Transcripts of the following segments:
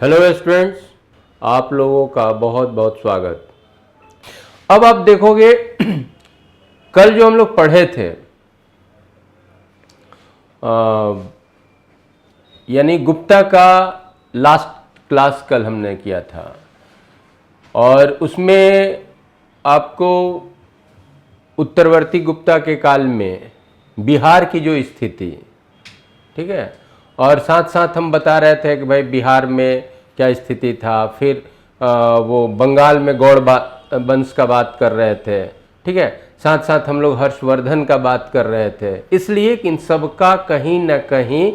Hello students, आप लोगों का बहुत बहुत स्वागत। अब आप देखोगे कल जो हम लोग पढ़े थे यानी गुप्ता का लास्ट क्लास कल हमने किया था और उसमें आपको उत्तरवर्ती गुप्ता के काल में बिहार की जो स्थिति, ठीक है, और साथ साथ हम बता रहे थे कि भाई बिहार में क्या स्थिति था। फिर वो बंगाल में गौड़ वंश का बात कर रहे थे, ठीक है। साथ साथ हम लोग हर्षवर्धन का बात कर रहे थे, इसलिए कि इन सब का कहीं ना कहीं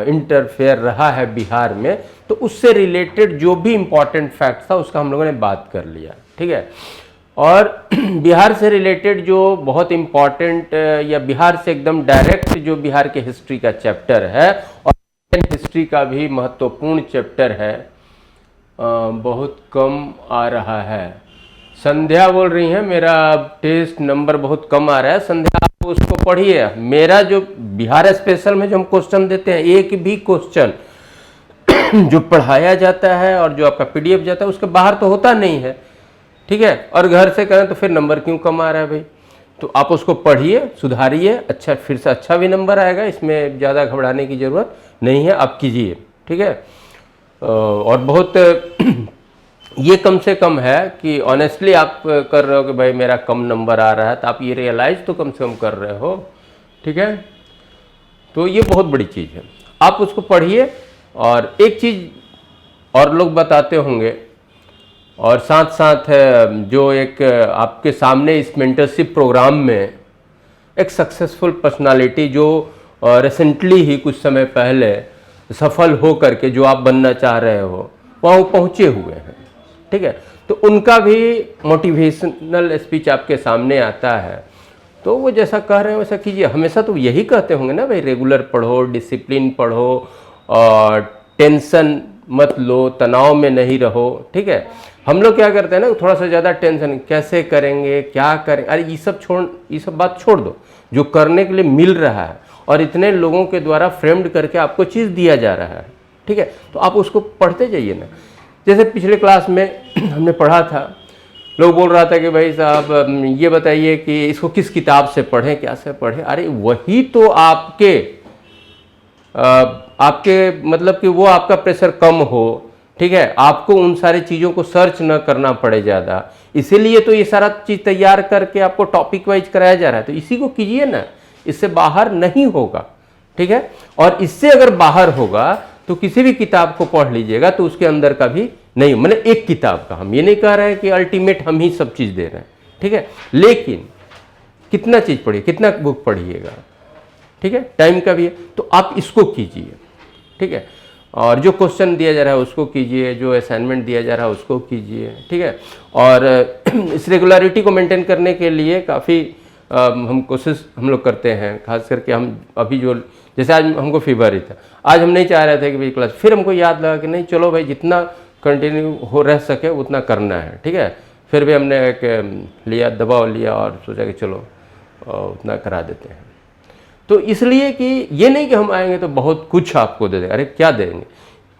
इंटरफेयर रहा है बिहार में। तो उससे रिलेटेड जो भी इम्पोर्टेंट फैक्ट था उसका हम लोगों ने बात कर लिया, ठीक है। और बिहार से रिलेटेड जो बहुत इम्पॉर्टेंट या बिहार से एकदम डायरेक्ट जो बिहार के हिस्ट्री का चैप्टर है और हिस्ट्री का भी महत्वपूर्ण चैप्टर है, बहुत कम आ रहा है। संध्या बोल रही है मेरा टेस्ट नंबर बहुत कम आ रहा है। संध्या आप उसको पढ़िए। मेरा जो बिहार स्पेशल में जो हम क्वेश्चन देते हैं, एक भी क्वेश्चन जो पढ़ाया जाता है और जो आपका पीडीएफ जाता है उसके बाहर तो होता नहीं है, ठीक है। और घर से करें तो फिर नंबर क्यों कम आ रहा है भाई? तो आप उसको पढ़िए, सुधारिए, अच्छा फिर से अच्छा भी नंबर आएगा, इसमें ज़्यादा घबराने की ज़रूरत नहीं है। आप कीजिए, ठीक है। और बहुत ये कम से कम है कि ऑनेस्टली आप कर रहे हो कि भाई मेरा कम नंबर आ रहा है, तो आप ये रियलाइज तो कम से कम कर रहे हो, ठीक है। तो ये बहुत बड़ी चीज़ है, आप उसको पढ़िए। और एक चीज़ और लोग बताते होंगे, और साथ साथ जो एक आपके सामने इस मेंटरशिप प्रोग्राम में एक सक्सेसफुल पर्सनालिटी जो रिसेंटली ही कुछ समय पहले सफल हो करके जो आप बनना चाह रहे हो वहाँ पहुँचे हुए हैं, ठीक है। तो उनका भी मोटिवेशनल स्पीच आपके सामने आता है, तो वो जैसा कह रहे हैं वैसा कीजिए। हमेशा तो यही कहते होंगे ना भाई, रेगुलर पढ़ो, डिसिप्लिन पढ़ो और टेंशन मत लो, तनाव में नहीं रहो, ठीक है। हम लोग क्या करते हैं ना, थोड़ा सा ज़्यादा टेंशन, कैसे करेंगे, क्या करें, अरे ये सब बात छोड़ दो। जो करने के लिए मिल रहा है और इतने लोगों के द्वारा फ्रेम्ड करके आपको चीज़ दिया जा रहा है, ठीक है, तो आप उसको पढ़ते जाइए ना। जैसे पिछले क्लास में हमने पढ़ा था, लोग बोल रहा था कि भाई साहब ये बताइए कि इसको किस किताब से पढ़ें, क्या से पढ़ें। अरे वही तो आपके मतलब कि वो आपका प्रेशर कम हो, ठीक है, आपको उन सारी चीज़ों को सर्च न करना पड़े ज़्यादा, इसीलिए तो ये सारा चीज़ तैयार करके आपको टॉपिक वाइज कराया जा रहा है। तो इसी को कीजिए ना, इससे बाहर नहीं होगा, ठीक है। और इससे अगर बाहर होगा तो किसी भी किताब को पढ़ लीजिएगा तो उसके अंदर का भी नहीं, मतलब एक किताब का, हम ये नहीं कह रहे हैं कि अल्टीमेट हम ही सब चीज़ दे रहे हैं, ठीक है, लेकिन कितना चीज़ पढ़िए, कितना बुक पढ़िएगा, ठीक है, टाइम का भी है। तो आप इसको कीजिए, ठीक है। और जो क्वेश्चन दिया जा रहा है उसको कीजिए, जो असाइनमेंट दिया जा रहा है उसको कीजिए, ठीक है। और इस रेगुलरिटी को मेंटेन करने के लिए काफ़ी हम कोशिश हम लोग करते हैं। खास करके हम अभी जो, जैसे आज हमको फीवर ही था, आज हम नहीं चाह रहे थे कि भाई क्लास, फिर हमको याद लगा कि नहीं चलो भाई जितना कंटिन्यू हो रह सके उतना करना है, ठीक है। फिर भी हमने एक लिया, दबाव लिया और सोचा कि चलो उतना करा देते हैं। तो इसलिए कि ये नहीं कि हम आएंगे तो बहुत कुछ आपको दे देंगे, अरे क्या देंगे,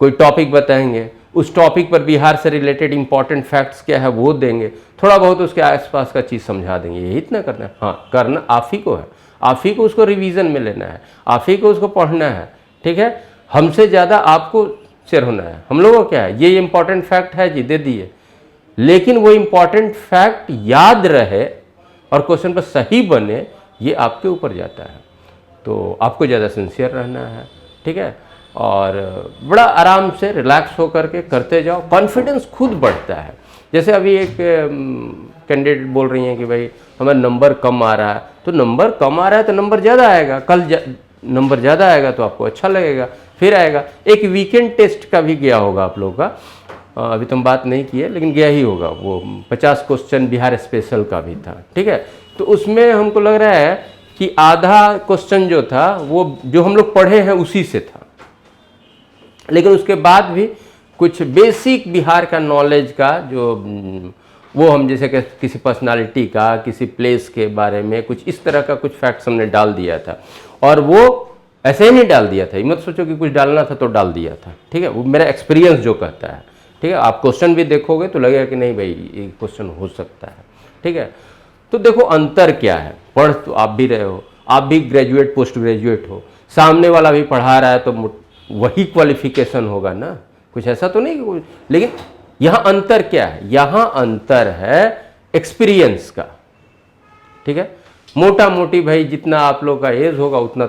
कोई टॉपिक बताएंगे, उस टॉपिक पर बिहार से रिलेटेड इंपॉर्टेंट फैक्ट्स क्या है वो देंगे, थोड़ा बहुत उसके आसपास का चीज़ समझा देंगे, यही इतना करना है। हाँ, करना आप ही को है, आप ही को उसको रिवीजन में लेना है, आप ही को उसको पढ़ना है, ठीक है। हमसे ज़्यादा आपको शेयर होना है। हम लोगों को क्या है, ये इंपॉर्टेंट फैक्ट है जी, दे दिए, लेकिन वो इंपॉर्टेंट फैक्ट याद रहे और क्वेश्चन पर सही बने, ये आपके ऊपर जाता है। तो आपको ज़्यादा सिंसियर रहना है, ठीक है। और बड़ा आराम से रिलैक्स होकर के करते जाओ, कॉन्फिडेंस खुद बढ़ता है। जैसे अभी एक कैंडिडेट बोल रही हैं कि भाई हमारा नंबर कम आ रहा है, तो नंबर कम आ रहा है तो नंबर ज़्यादा आएगा, नंबर ज़्यादा आएगा तो आपको अच्छा लगेगा, फिर आएगा। एक वीकेंड टेस्ट का भी गया होगा आप लोगों का, अभी तो हम बात नहीं की है लेकिन गया ही होगा, वो 50 क्वेश्चन बिहार स्पेशल का भी था, ठीक है। तो उसमें हमको लग रहा है कि आधा क्वेश्चन जो था वो जो हम लोग पढ़े हैं उसी से था, लेकिन उसके बाद भी कुछ बेसिक बिहार का नॉलेज का जो वो हम जैसे कि किसी पर्सनालिटी का, किसी प्लेस के बारे में कुछ इस तरह का कुछ फैक्ट्स हमने डाल दिया था, और वो ऐसे ही नहीं डाल दिया था, ये मत सोचो कि कुछ डालना था तो डाल दिया था, ठीक है। वो मेरा एक्सपीरियंस जो कहता है, ठीक है। आप क्वेश्चन भी देखोगे तो लगेगा कि नहीं भाई ये क्वेश्चन हो सकता है, ठीक है। तो देखो अंतर क्या है, पढ़ तो आप भी रहे हो, आप भी ग्रेजुएट पोस्ट ग्रेजुएट हो, सामने वाला भी पढ़ा रहा है तो वही क्वालिफिकेशन होगा ना, कुछ ऐसा तो नहीं कि लेकिन यहाँ अंतर क्या है, यहाँ अंतर है एक्सपीरियंस का, ठीक है। मोटा मोटी भाई जितना आप लोग का एज होगा उतना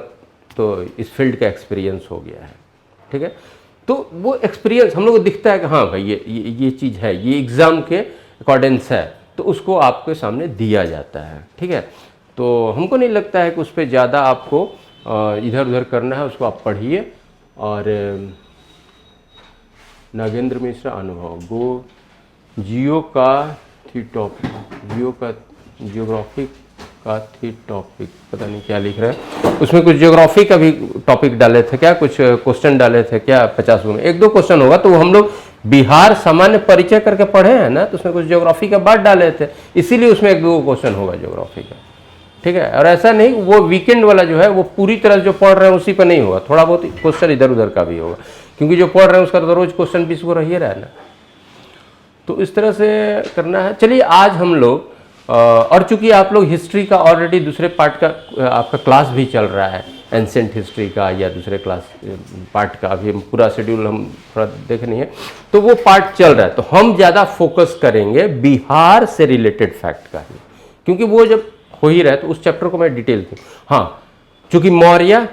तो इस फील्ड का एक्सपीरियंस हो गया है, ठीक है। तो वो एक्सपीरियंस हम लोग को दिखता है कि हाँ भाई ये चीज़ है, ये एग्ज़ाम के अकॉर्डेंस है, तो उसको आपके सामने दिया जाता है, ठीक है। तो हमको नहीं लगता है कि उस पर ज़्यादा आपको इधर उधर करना है, उसको आप पढ़िए। और नागेंद्र मिश्रा अनुभव गो जियो का थी टॉपिक, जियो का जियोग्राफी का थी टॉपिक, पता नहीं क्या लिख रहा है उसमें, कुछ जियोग्राफी का भी टॉपिक डाले थे क्या, कुछ क्वेश्चन डाले थे क्या 50 में, एक दो क्वेश्चन होगा। तो हम लोग बिहार सामान्य परिचय करके पढ़े हैं ना, तो उसमें कुछ ज्योग्राफी का बात डाले थे, इसीलिए उसमें एक दो क्वेश्चन होगा ज्योग्राफी का, ठीक है। और ऐसा नहीं वो वीकेंड वाला जो है वो पूरी तरह जो पढ़ रहे हैं उसी पर नहीं होगा, थोड़ा बहुत क्वेश्चन इधर उधर का भी होगा, क्योंकि जो पढ़ रहे हैं उसका तो रोज क्वेश्चन 20 को रही रहा है ना। तो इस तरह से करना है। चलिए आज हम लोग और चूंकि आप लोग हिस्ट्री का ऑलरेडी दूसरे पार्ट का आपका क्लास भी चल रहा है, एंसेंट हिस्ट्री का या दूसरे क्लास पार्ट का, अभी पूरा शेड्यूल हम थोड़ा देख नहीं है, तो वो पार्ट चल रहा है। तो हम ज़्यादा फोकस करेंगे बिहार से रिलेटेड फैक्ट का ही, क्योंकि वो जब हो ही रहा है तो उस चैप्टर को मैं डिटेल दूँ। हाँ, चूंकि मौर्य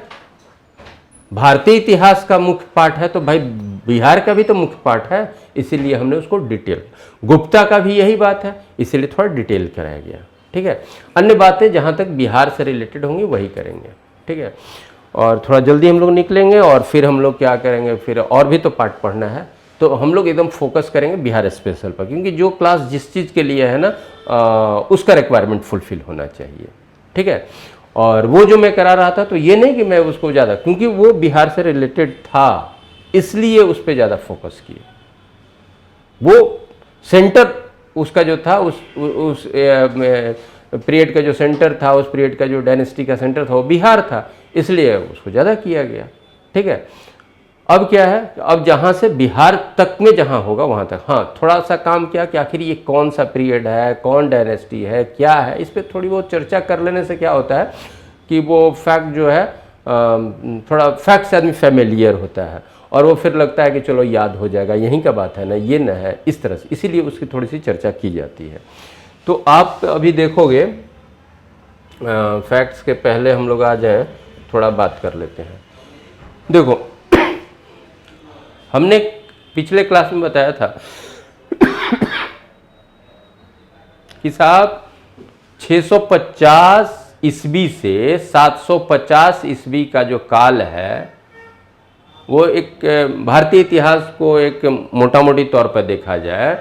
भारतीय इतिहास का मुख्य पार्ट है, तो भाई बिहार का भी तो मुख्य पार्ट है, इसीलिए हमने उसको डिटेल। गुप्ता का भी यही बात है, इसीलिए थोड़ा डिटेल कराया गया, ठीक है। अन्य बातें जहाँ तक बिहार से रिलेटेड होंगी वही करेंगे, ठीक है। और थोड़ा जल्दी हम लोग निकलेंगे और फिर हम लोग क्या करेंगे, फिर और भी तो पार्ट पढ़ना है, तो हम लोग एकदम फोकस करेंगे बिहार स्पेशल पर, क्योंकि जो क्लास जिस चीज़ के लिए है ना उसका रिक्वायरमेंट फुलफिल होना चाहिए, ठीक है। और वो जो मैं करा रहा था तो ये नहीं कि मैं उसको ज़्यादा, क्योंकि वो बिहार से रिलेटेड था इसलिए उस पर ज़्यादा फोकस किए। वो सेंटर उसका जो था उस पीरियड का जो सेंटर था, उस पीरियड का जो डायनेस्टी का सेंटर था वो बिहार था, इसलिए उसको ज़्यादा किया गया, ठीक है। अब क्या है, अब जहाँ से बिहार तक में जहाँ होगा वहाँ तक हाँ थोड़ा सा काम किया कि आखिर ये कौन सा पीरियड है, कौन डायनेस्टी है, क्या है, इस पर थोड़ी बहुत चर्चा कर लेने से क्या होता है कि वो फैक्ट जो है थोड़ा फैक्ट से आदमी फैमिलियर होता है और वो फिर लगता है कि चलो याद हो जाएगा, यहीं का बात है ना, ये ना है, इस तरह से, इसीलिए उसकी थोड़ी सी चर्चा की जाती है। तो आप अभी देखोगे फैक्ट्स के पहले हम लोग आ जाएं, थोड़ा बात कर लेते हैं। देखो हमने पिछले क्लास में बताया था कि साहब 650 ईस्वी से 750 ईस्वी का जो काल है वो एक भारतीय इतिहास को एक मोटा मोटी तौर पर देखा जाए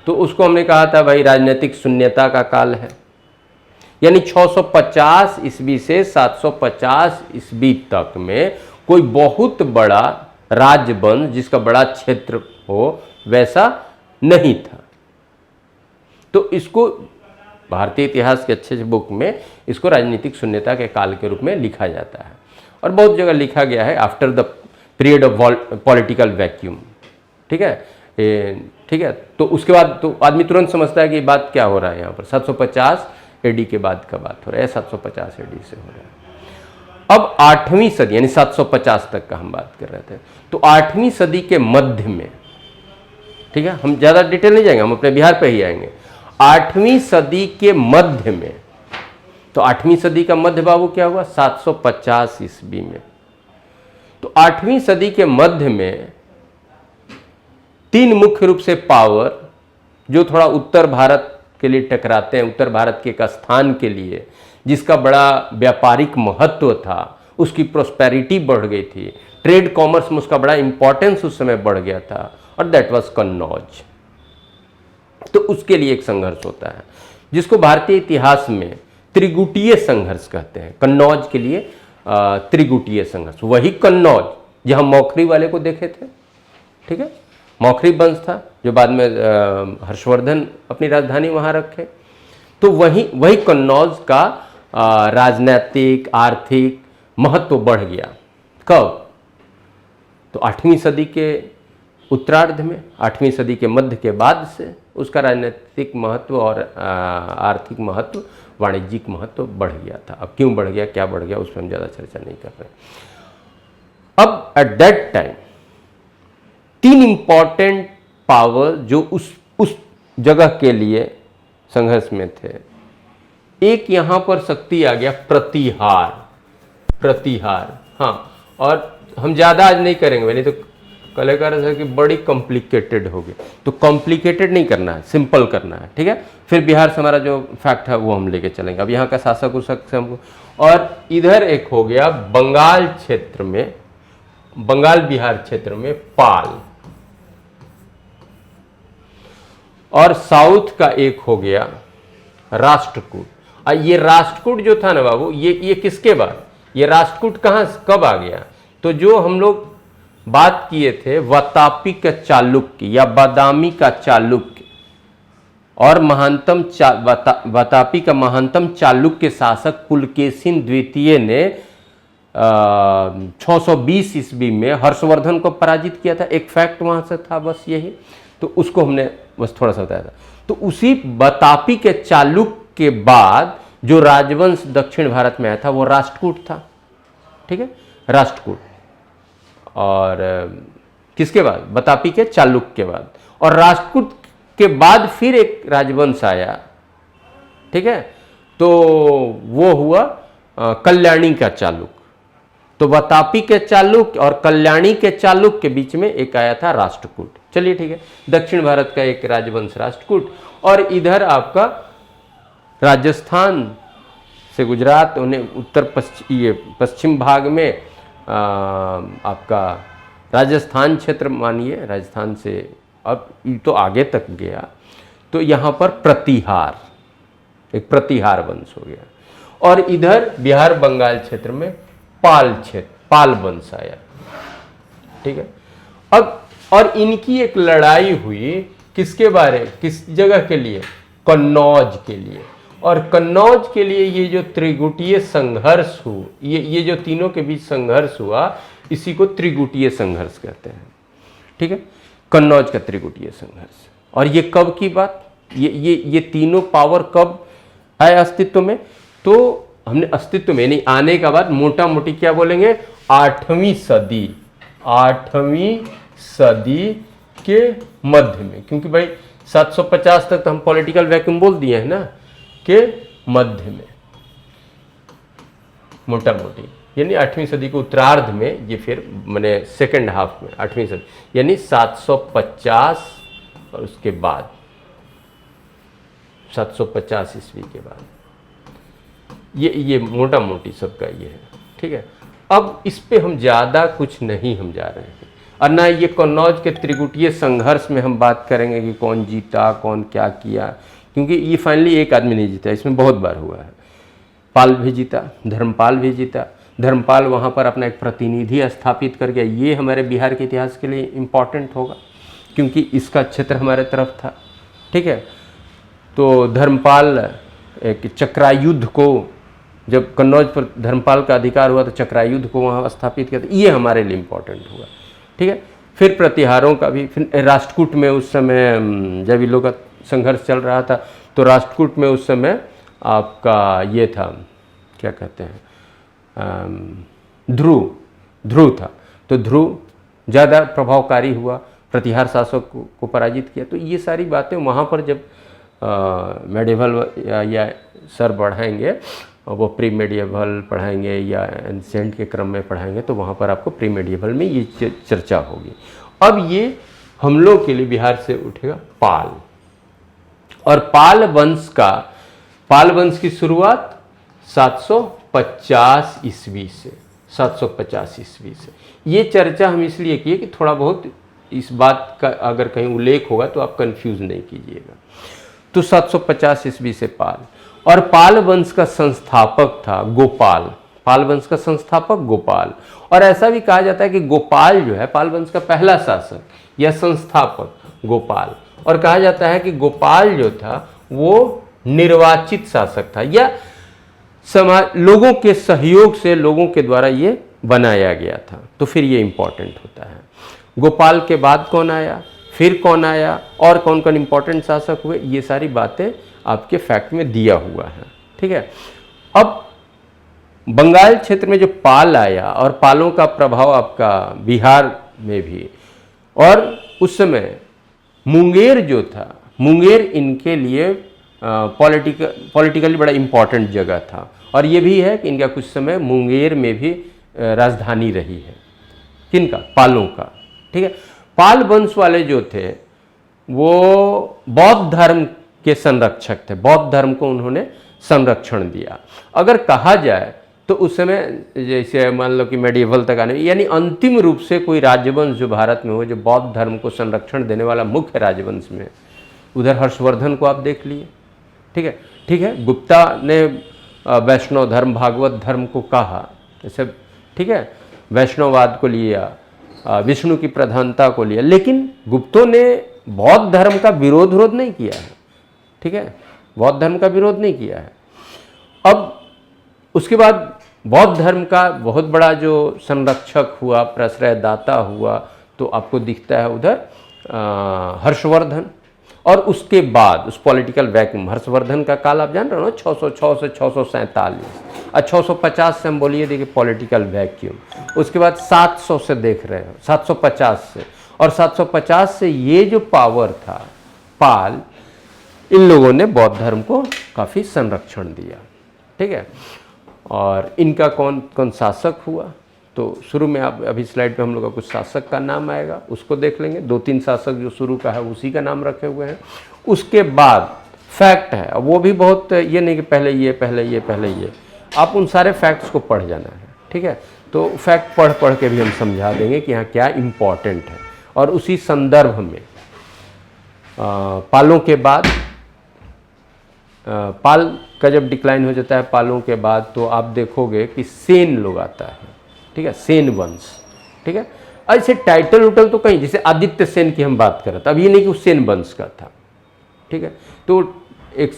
तो उसको हमने कहा था भाई राजनीतिक शून्यता का काल है। यानी 650 ईस्वी से 750 ईस्वी तक में कोई बहुत बड़ा राजवंश जिसका बड़ा क्षेत्र हो वैसा नहीं था। तो इसको भारतीय इतिहास के अच्छे बुक में इसको राजनीतिक शून्यता के काल के रूप में लिखा जाता है और बहुत जगह लिखा गया है after the period of political vacuum, ठीक है। ठीक है, तो उसके बाद तो आदमी तुरंत समझता है कि बात क्या हो रहा है यहाँ पर, 750 एडी के बाद का बात हो रहा है, 750 एडी से हो रहा है। अब 8वीं सदी यानी 750 तक का हम बात कर रहे थे, तो 8वीं सदी के मध्य में, ठीक है, हम ज़्यादा डिटेल नहीं जाएंगे, हम अपने बिहार पे ही आएंगे। 8वीं सदी के मध्य में, तो 8वीं सदी का मध्य बाबू क्या हुआ, 750 ईस्वी में। तो 8वीं सदी के मध्य में 3 मुख्य रूप से पावर जो थोड़ा उत्तर भारत के लिए टकराते हैं, उत्तर भारत के एक स्थान के लिए जिसका बड़ा व्यापारिक महत्व था, उसकी प्रोस्पेरिटी बढ़ गई थी, ट्रेड कॉमर्स में उसका बड़ा इंपॉर्टेंस उस समय बढ़ गया था, और दैट वाज कन्नौज। तो उसके लिए एक संघर्ष होता है जिसको भारतीय इतिहास में त्रिगुटीय संघर्ष कहते हैं। कन्नौज के लिए त्रिगुटीय संघर्ष, वही कन्नौज जहां मौखरी वाले को देखे थे, ठीक है, मौखरी वंश था जो बाद में हर्षवर्धन अपनी राजधानी वहां रखे। तो वही कन्नौज का राजनीतिक आर्थिक महत्व बढ़ गया, कब? तो 8वीं सदी के उत्तरार्ध में, 8वीं सदी के मध्य के बाद से उसका राजनीतिक महत्व और आर्थिक महत्व, वाणिज्यिक महत्व बढ़ गया था। अब क्यों बढ़ गया, क्या बढ़ गया, उस पर हम ज़्यादा चर्चा नहीं कर रहे। अब at that time 3 important power जो उस जगह के लिए संघर्ष में थे। एक यहां पर शक्ति आ गया प्रतिहार। हाँ, और हम ज़्यादा आज नहीं करेंगे, नहीं तो कलेक्टर है कि बड़ी कॉम्प्लिकेटेड होगी, तो कॉम्प्लिकेटेड नहीं करना है, सिंपल करना है, ठीक है। फिर बिहार से हमारा जो फैक्ट है वो हम लेके चलेंगे। अब यहाँ का शासक उशक से हमको, और इधर एक हो गया बंगाल क्षेत्र में, बंगाल बिहार क्षेत्र में पाल, और साउथ का एक हो गया राष्ट्रकूट। ये राष्ट्रकूट जो था ना बाबू, ये किसके बाद, ये राष्ट्रकूट कहाँ कब आ गया? तो जो हम लोग बात किए थे वातापी का चालुक्य या बादामी का चालुक्य, और महानतम वातापी का महानतम चालुक्य शासक पुलकेशिन द्वितीय ने 620 ईस्वी में हर्षवर्धन को पराजित किया था। एक फैक्ट वहां से था बस यही, तो उसको हमने बस थोड़ा सा बताया था। तो उसी वातापी के चालुक्य के बाद जो राजवंश दक्षिण भारत में आया था वो राष्ट्रकूट था, ठीक है, राष्ट्रकूट। और किसके बाद? वातापी के चालुक्य के बाद। और राष्ट्रकूट के बाद फिर एक राजवंश आया, ठीक है, तो वो हुआ कल्याणी का चालुक्य। तो वातापी के चालुक्य और कल्याणी के चालुक्य के बीच में एक आया था राष्ट्रकूट। चलिए ठीक है, दक्षिण भारत का एक राजवंश राष्ट्रकूट, और इधर आपका राजस्थान से गुजरात, उन्हें उत्तर पश्चिम भाग में आपका राजस्थान क्षेत्र मानिए, राजस्थान से अब तो आगे तक गया, तो यहाँ पर प्रतिहार, एक प्रतिहार वंश हो गया। और इधर बिहार बंगाल क्षेत्र में पाल क्षेत्र, पाल वंश आया, ठीक है। अब और इनकी एक लड़ाई हुई किसके बारे, किस जगह के लिए? कन्नौज के लिए। और कन्नौज के लिए ये जो त्रिगुटीय संघर्ष हुआ, ये जो तीनों के बीच संघर्ष हुआ, इसी को त्रिगुटीय संघर्ष कहते हैं, ठीक है, कन्नौज का त्रिगुटीय संघर्ष। और ये कब की बात, ये तीनों पावर कब है अस्तित्व में? तो हमने अस्तित्व में नहीं, आने का बाद मोटा मोटी क्या बोलेंगे, 8वीं सदी के मध्य में, क्योंकि भाई 750 तक तो हम पॉलिटिकल वैक्यूम बोल दिए हैं ना, के मध्य में मोटा मोटी, यानी 8वीं सदी के उत्तरार्ध में, ये फिर मैंने सेकेंड हाफ में 8वीं सदी, यानी 750 और उसके बाद 750 ईस्वी के बाद, ये मोटा मोटी सबका ये है, ठीक है। अब इस पे हम ज़्यादा कुछ नहीं हम जा रहे हैं, और ना ये कन्नौज के त्रिगुटीय संघर्ष में हम बात करेंगे कि कौन जीता, कौन क्या किया, क्योंकि ये फाइनली एक आदमी नहीं जीता, इसमें बहुत बार हुआ है। पाल भी जीता, धर्मपाल भी जीता। धर्मपाल वहाँ पर अपना एक प्रतिनिधि स्थापित कर गया। ये हमारे बिहार के इतिहास के लिए इम्पॉर्टेंट होगा, क्योंकि इसका क्षेत्र हमारे तरफ था, ठीक है। तो धर्मपाल एक चक्रायुद्ध को, जब कन्नौज पर धर्मपाल का अधिकार हुआ तो चक्रायुद्ध को वहाँ स्थापित किया था, ये हमारे लिए इम्पोर्टेंट हुआ, ठीक है। फिर प्रतिहारों का भी, फिर राष्ट्रकूट में उस समय जब इन लोगों का संघर्ष चल रहा था, तो राष्ट्रकूट में उस समय आपका ये था, क्या कहते हैं, ध्रुव था। तो ध्रुव ज़्यादा प्रभावकारी हुआ, प्रतिहार शासक को पराजित किया। तो ये सारी बातें वहाँ पर जब मेडिवल या सर पढ़ाएंगे, वो प्री मेडिएवल पढ़ाएंगे या एंसेंट के क्रम में पढ़ाएंगे, तो वहाँ पर आपको प्री मेडिएवल में ये चर्चा होगी। अब ये हम लोग के लिए बिहार से उठेगा पाल, और पाल वंश की शुरुआत 750 ईस्वी से, 750 ईस्वी से। ये चर्चा हम इसलिए किए कि थोड़ा बहुत इस बात का अगर कहीं उल्लेख होगा तो आप कंफ्यूज नहीं कीजिएगा। तो 750 ईस्वी से पाल, और पाल वंश का संस्थापक था गोपाल। पाल वंश का संस्थापक गोपाल, और ऐसा भी कहा जाता है कि गोपाल जो है पाल वंश का पहला शासक या संस्थापक गोपाल, और कहा जाता है कि गोपाल जो था वो निर्वाचित शासक था, या समाज लोगों के सहयोग से, लोगों के द्वारा ये बनाया गया था। तो फिर ये इम्पोर्टेंट होता है। गोपाल के बाद कौन आया, फिर कौन आया, और कौन कौन इम्पोर्टेंट शासक हुए, ये सारी बातें आपके फैक्ट में दिया हुआ है। ठीक है। अब बंगाल क्षेत्र में जो पाल आया और पालों का प्रभाव आपका बिहार में भी, और उस समय मुंगेर जो था, मुंगेर इनके लिए पॉलिटिकली बड़ा इम्पोर्टेंट जगह था। और ये भी है कि इनका कुछ समय मुंगेर में भी राजधानी रही है। किनका, पालों का। ठीक है। पाल वंश वाले जो थे वो बौद्ध धर्म के संरक्षक थे, बौद्ध धर्म को उन्होंने संरक्षण दिया। अगर कहा जाए तो उस समय जैसे मान लो कि मेडिएवल तक आने, यानी अंतिम रूप से कोई राजवंश जो भारत में हो जो बौद्ध धर्म को संरक्षण देने वाला मुख्य राजवंश में, उधर हर्षवर्धन को आप देख लिए। ठीक है। ठीक है। गुप्ता ने वैष्णव धर्म, भागवत धर्म को कहा, जैसे ठीक है, वैष्णववाद को लिया, विष्णु की प्रधानता को लिया, लेकिन गुप्तों ने बौद्ध धर्म का विरोध नहीं किया है। ठीक है। बौद्ध धर्म का विरोध नहीं किया है। अब उसके बाद बौद्ध धर्म का बहुत बड़ा जो संरक्षक हुआ, प्रश्रयदाता हुआ, तो आपको दिखता है उधर हर्षवर्धन। और उसके बाद उस पॉलिटिकल वैक्यूम, हर्षवर्धन का काल आप जान रहे हो ना, 606 से 647, और 650 से हम बोलिए देखिए पॉलिटिकल वैक्यूम। उसके बाद 700 से देख रहे हो, 750 से, और 750 से ये जो पावर था पाल, इन लोगों ने बौद्ध धर्म को काफ़ी संरक्षण दिया। ठीक है। और इनका कौन कौन शासक हुआ, तो शुरू में आप अभी स्लाइड पे हम लोग का कुछ शासक का नाम आएगा, उसको देख लेंगे। 2-3 शासक जो शुरू का है उसी का नाम रखे हुए हैं। उसके बाद फैक्ट है, वो भी बहुत, ये नहीं कि पहले ये पहले ये पहले ये, आप उन सारे फैक्ट्स को पढ़ जाना है। ठीक है। तो फैक्ट पढ़ के भी हम समझा देंगे कि यहाँ क्या इम्पॉर्टेंट है। और उसी संदर्भ में पालों के बाद, पाल का जब डिक्लाइन हो जाता है पालों के बाद, तो आप देखोगे कि सेन लोग आता है। ठीक है। सेन वंश। ठीक है। ऐसे टाइटल उटल तो कहीं, जैसे आदित्य सेन की हम बात कर रहे थे, अब ये नहीं कि वो सेन वंश का था। ठीक है। तो एक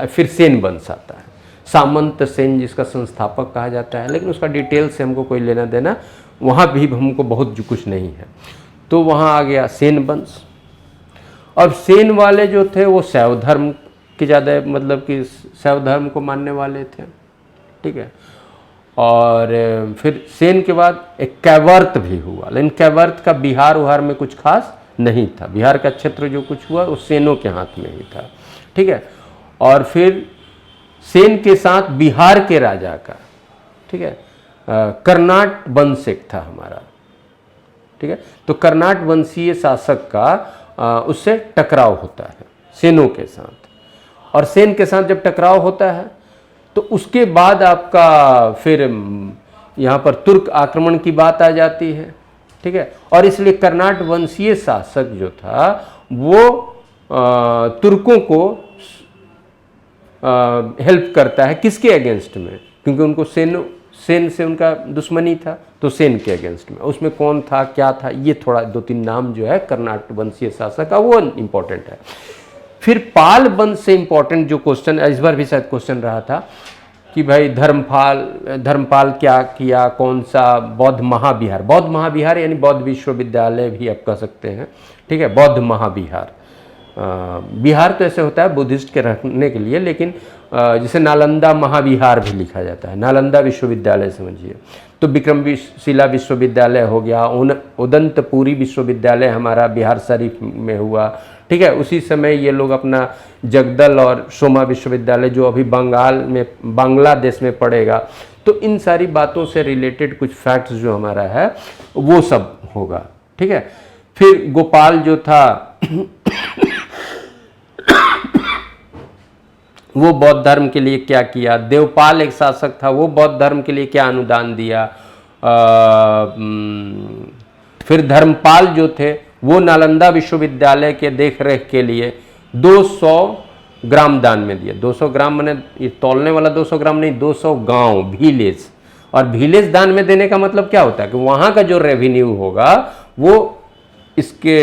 फिर सेन वंश आता है, सामंत सेन जिसका संस्थापक कहा जाता है, लेकिन उसका डिटेल से हमको कोई लेना देना, वहाँ भी हमको बहुत कुछ नहीं है। तो वहाँ आ गया सेन वंश। अब सेन वाले जो थे वो शैव धर्म के ज़्यादा, मतलब कि शैव धर्म को मानने वाले थे। ठीक है। और फिर सेन के बाद एक कैवर्त भी हुआ, लेकिन कैवर्त का बिहार उहार में कुछ खास नहीं था। बिहार का क्षेत्र जो कुछ हुआ वो सेनों के हाथ में ही था। ठीक है। और फिर सेन के साथ बिहार के राजा का, ठीक है, कर्नाट वंश एक था हमारा। ठीक है। तो कर्नाट वंशीय शासक का उससे टकराव होता है सेनों के साथ, और सेन के साथ जब टकराव होता है तो उसके बाद आपका फिर यहाँ पर तुर्क आक्रमण की बात आ जाती है। ठीक है। और इसलिए कर्नाट वंशीय शासक जो था वो तुर्कों को हेल्प करता है, किसके अगेंस्ट में, क्योंकि उनको सेन से उनका दुश्मनी था, तो सेन के अगेंस्ट में। उसमें कौन था, क्या था, ये थोड़ा 2-3 नाम जो है कर्नाट वंशीय शासक का वो इम्पोर्टेंट है। फिर पाल वंश से इम्पोर्टेंट जो क्वेश्चन, इस बार भी शायद क्वेश्चन रहा था कि भाई धर्मपाल क्या किया, कौन सा, बौद्ध महाविहार यानी बौद्ध विश्वविद्यालय भी आप कह सकते हैं। ठीक है। बौद्ध महाविहार, बिहार तो ऐसे होता है बुद्धिस्ट के रहने के लिए, लेकिन जैसे नालंदा महाविहार भी लिखा जाता है, नालंदा विश्वविद्यालय समझिए। तो विक्रमशिला विश्वविद्यालय हो गया, उदंतपुरी विश्वविद्यालय हमारा बिहार शरीफ में हुआ। ठीक है। उसी समय ये लोग अपना जगदल और सोमा विश्वविद्यालय जो अभी बांग्लादेश में पड़ेगा, तो इन सारी बातों से रिलेटेड कुछ फैक्ट्स जो हमारा है वो सब होगा। ठीक है। फिर गोपाल जो था वो बौद्ध धर्म के लिए क्या किया, देवपाल एक शासक था, वो बौद्ध धर्म के लिए क्या अनुदान दिया, फिर धर्मपाल जो थे वो नालंदा विश्वविद्यालय के देख रेख के लिए 200 ग्राम दान में दिया। 200 ग्राम मैंने ये तौलने वाला 200 ग्राम नहीं, 200 गांव, विलेज। और विलेज दान में देने का मतलब क्या होता है कि वहाँ का जो रेवेन्यू होगा वो इसके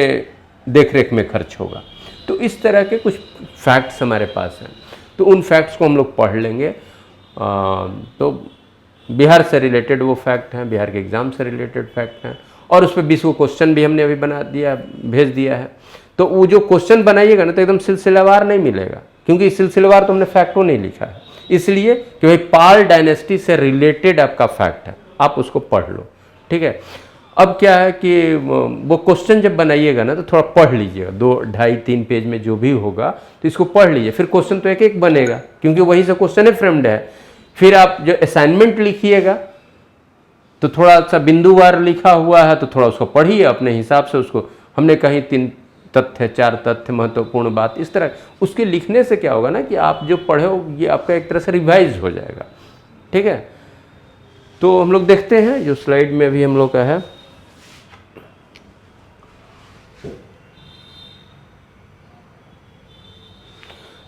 देख रेख में खर्च होगा। तो इस तरह के कुछ फैक्ट्स हमारे पास हैं, तो उन फैक्ट्स को हम लोग पढ़ लेंगे। तो बिहार से रिलेटेड वो फैक्ट हैं, बिहार के एग्ज़ाम से रिलेटेड फैक्ट हैं, और उस पर 20 क्वेश्चन भी हमने अभी बना दिया, भेज दिया है। तो वो जो क्वेश्चन बनाइएगा ना तो एकदम सिलसिलेवार नहीं मिलेगा, क्योंकि सिलसिलेवार तो हमने फैक्टों नहीं लिखा है, इसलिए कि भाई पाल डायनेस्टी से रिलेटेड आपका फैक्ट है, आप उसको पढ़ लो, ठीक है। अब क्या है कि वो क्वेश्चन जब बनाइएगा ना तो थोड़ा पढ़ लीजिएगा, 2, 2.5, 3 पेज में जो भी होगा तो इसको पढ़ लीजिए, फिर क्वेश्चन तो एक एक बनेगा, क्योंकि वही से क्वेश्चन है फ्रेम्ड है। फिर आप जो असाइनमेंट लिखिएगा तो थोड़ा सा बिंदुवार लिखा हुआ है तो थोड़ा उसको पढ़िए अपने हिसाब से, उसको हमने कहीं 3 तथ्य, 4 तथ्य, महत्वपूर्ण बात, इस तरह उसके लिखने से क्या होगा ना कि आप जो पढ़े हो ये आपका एक तरह से रिवाइज हो जाएगा, ठीक है। तो हम लोग देखते हैं जो स्लाइड में अभी हम लोग का है,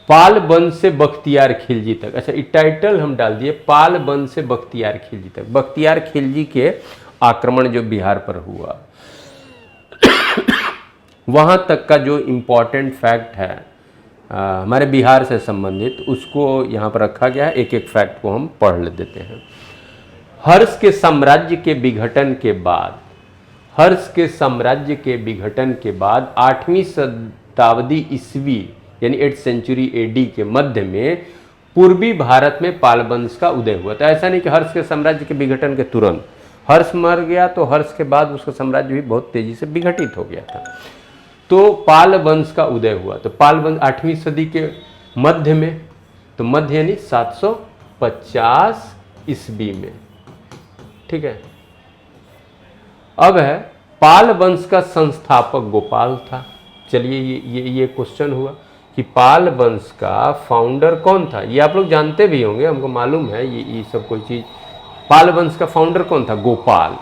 पाल वंश से बख्तियार खिलजी तक। अच्छा, ये टाइटल हम डाल दिए पाल वंश से बख्तियार खिलजी तक। बख्तियार खिलजी के आक्रमण जो बिहार पर हुआ वहाँ तक का जो इम्पोर्टेंट फैक्ट है हमारे बिहार से संबंधित, उसको यहाँ पर रखा गया है। एक एक फैक्ट को हम पढ़ लेते हैं। हर्ष के साम्राज्य के विघटन के बाद, हर्ष के साम्राज्य के विघटन के बाद 8वीं शताब्दी ईस्वी यानी 8th सेंचुरी एडी के मध्य में पूर्वी भारत में पाल वंश का उदय हुआ। तो ऐसा नहीं कि हर्ष के साम्राज्य के विघटन के तुरंत हर्ष मर गया तो हर्ष के बाद उसका साम्राज्य भी बहुत तेजी से विघटित हो गया था। तो पाल वंश का उदय हुआ। तो पाल वंश 8वीं सदी के मध्य में, तो मध्य यानी 750 ईस्वी में, ठीक है। अब है पाल वंश का संस्थापक गोपाल था। चलिए ये क्वेश्चन हुआ कि पाल वंश का फाउंडर कौन था। ये आप लोग जानते भी होंगे, हमको मालूम है ये सब कोई चीज़। पाल वंश का फाउंडर कौन था? गोपाल।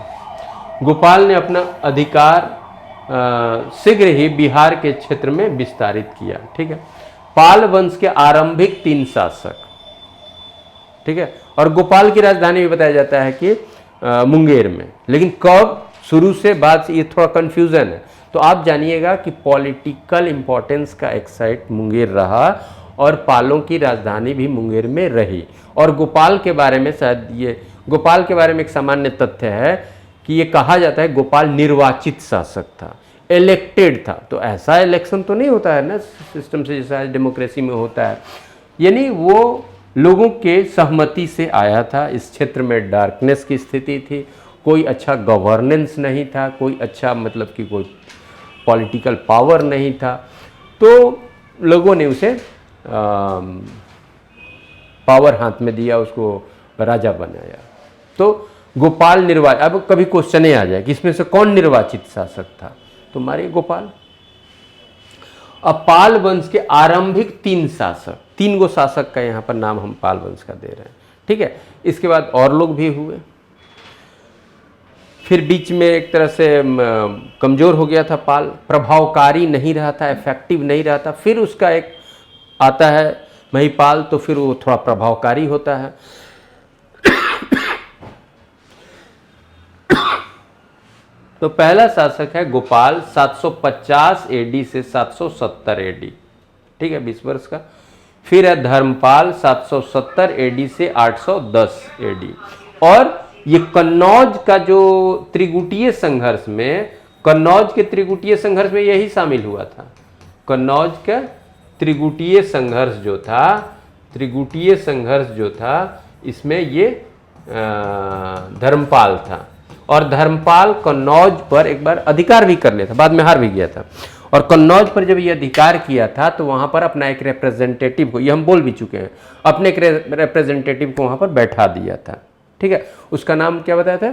गोपाल ने अपना अधिकार शीघ्र ही बिहार के क्षेत्र में विस्तारित किया, ठीक है। पाल वंश के आरंभिक 3 शासक, ठीक है। और गोपाल की राजधानी भी बताया जाता है कि मुंगेर में, लेकिन कब, शुरू से बाद से, ये थोड़ा कंफ्यूजन है। तो आप जानिएगा कि पॉलिटिकल इंपॉर्टेंस का एक साइट मुंगेर रहा और पालों की राजधानी भी मुंगेर में रही। और गोपाल के बारे में शायद ये गोपाल के बारे में एक सामान्य तथ्य है कि ये कहा जाता है गोपाल निर्वाचित शासक था, इलेक्टेड था। तो ऐसा इलेक्शन तो नहीं होता है ना सिस्टम से जैसा डेमोक्रेसी में होता है, यानी वो लोगों के सहमति से आया था। इस क्षेत्र में डार्कनेस की स्थिति थी, कोई अच्छा गवर्नेंस नहीं था, कोई अच्छा मतलब कि कोई पॉलिटिकल पावर नहीं था, तो लोगों ने उसे पावर हाथ में दिया, उसको राजा बनाया। तो गोपाल निर्वाचित, अब कभी क्वेश्चन आ जाए कि इसमें से कौन निर्वाचित शासक था, तो मारिए गोपाल। अब पाल वंश के आरंभिक 3 शासक, 3 गो शासक का यहाँ पर नाम हम पाल वंश का दे रहे हैं, ठीक है। इसके बाद और लोग भी हुए, फिर बीच में एक तरह से कमज़ोर हो गया था पाल, प्रभावकारी नहीं रहा था, इफेक्टिव नहीं रहा था। फिर उसका एक आता है महिपाल, तो फिर वो थोड़ा प्रभावकारी होता है। तो पहला शासक है गोपाल 750 एडी से 770 एडी, ठीक है, 20 वर्ष का। फिर है धर्मपाल 770 एडी से 810 एडी। और ये कन्नौज का जो त्रिगुटीय संघर्ष में, कन्नौज के त्रिगुटीय संघर्ष में यही शामिल हुआ था। कन्नौज का त्रिगुटीय संघर्ष जो था, त्रिगुटीय संघर्ष जो था, इसमें ये धर्मपाल था। और धर्मपाल कन्नौज पर एक बार अधिकार भी कर लिया था, बाद में हार भी गया था। और कन्नौज पर जब ये अधिकार किया था तो वहाँ पर अपना एक रिप्रेजेंटेटिव को, ये हम बोल भी चुके हैं, अपने एक रिप्रेजेंटेटिव को वहाँ पर बैठा दिया था, ठीक है। उसका नाम क्या बताया था?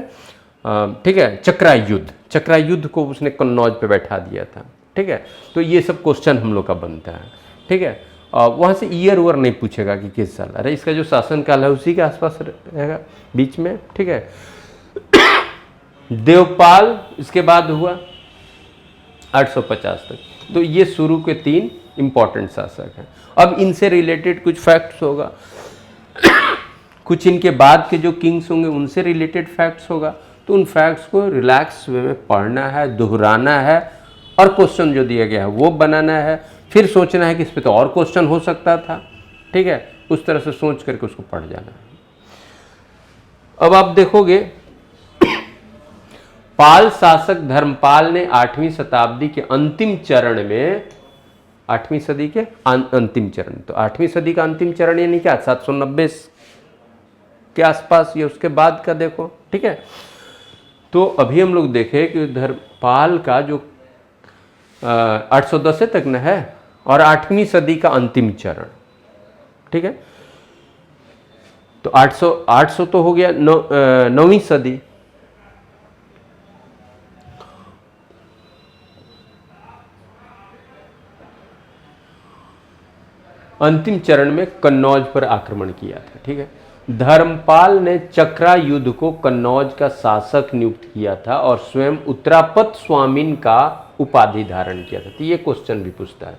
ठीक है, चक्रायुद्ध। चक्रायुद्ध को उसने कन्नौज पे बैठा दिया था, ठीक है। तो ये सब क्वेश्चन हम लोग का बनता है, ठीक है। वहाँ से ईयर ओवर नहीं पूछेगा कि किस साल, अरे इसका जो शासनकाल है उसी के आसपास रहेगा बीच में, ठीक है। देवपाल इसके बाद हुआ 850 तक। तो ये शुरू के 3 इंपॉर्टेंट शासक हैं। अब इनसे रिलेटेड कुछ फैक्ट्स होगा, कुछ इनके बाद के जो किंग्स होंगे उनसे रिलेटेड फैक्ट्स होगा। तो उन फैक्ट्स को रिलैक्स वे में पढ़ना है, दोहराना है, और क्वेश्चन जो दिया गया है वो बनाना है। फिर सोचना है कि इस पर तो और क्वेश्चन हो सकता था, ठीक है, उस तरह से सोच करके उसको पढ़ जाना है। अब आप देखोगे पाल शासक धर्मपाल ने 8वीं शताब्दी के अंतिम चरण में, 8वीं सदी के अंतिम चरण, तो 8वीं सदी का अंतिम चरण यानी क्या 790 के आसपास, ये उसके बाद का देखो, ठीक है। तो अभी हम लोग देखें कि धर्मपाल का जो 810 तक न है और 8वीं सदी का अंतिम चरण, ठीक है। तो 800 तो हो गया 9वीं सदी। अंतिम चरण में कन्नौज पर आक्रमण किया था, ठीक है। धर्मपाल ने चक्रा युद्ध को कन्नौज का शासक नियुक्त किया था और स्वयं उत्तरापत स्वामीन का उपाधि धारण किया था। तो ये क्वेश्चन भी पूछता है,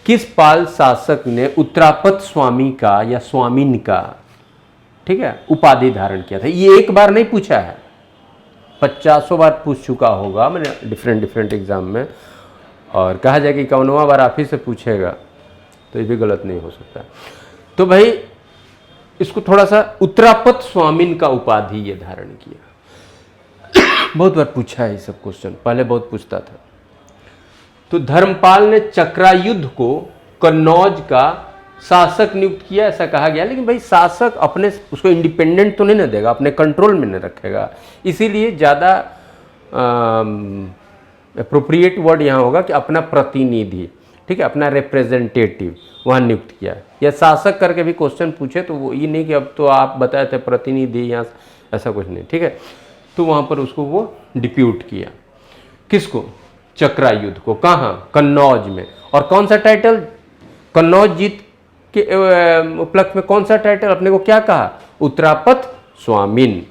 किस पाल शासक ने उत्तरापत स्वामी का या स्वामीन का, ठीक है, उपाधि धारण किया था। ये एक बार नहीं पूछा है, 50 बार पूछ चुका होगा मैंने डिफरेंट एग्जाम में, और कहा जाए कि 51वां बार आप ही से पूछेगा तो ये भी गलत नहीं हो सकता। तो भाई इसको थोड़ा सा, उत्तरापत स्वामीन का उपाधि ये धारण किया। बहुत बार पूछा है ये सब क्वेश्चन, पहले बहुत पूछता था। तो धर्मपाल ने चक्रायुद्ध को कन्नौज का शासक नियुक्त किया, ऐसा कहा गया। लेकिन भाई शासक अपने, उसको इंडिपेंडेंट तो नहीं ना देगा, अपने कंट्रोल में नहीं रखेगा, इसीलिए ज़्यादा अप्रोप्रिएट वर्ड यहाँ होगा कि अपना प्रतिनिधि, ठीक है, अपना रिप्रेजेंटेटिव वहाँ नियुक्त किया। या शासक करके भी क्वेश्चन पूछे तो वो ये नहीं कि अब तो आप बताए थे प्रतिनिधि, यहाँ ऐसा कुछ नहीं, ठीक है। तो वहाँ पर उसको वो डिप्यूट किया, किसको, चक्रायुद्ध को। कहाँ, कन्नौज में। और कौन सा टाइटल, कन्नौज जीत के उपलक्ष्य में कौन सा टाइटल, अपने को क्या कहा, उत्तरापत स्वामीन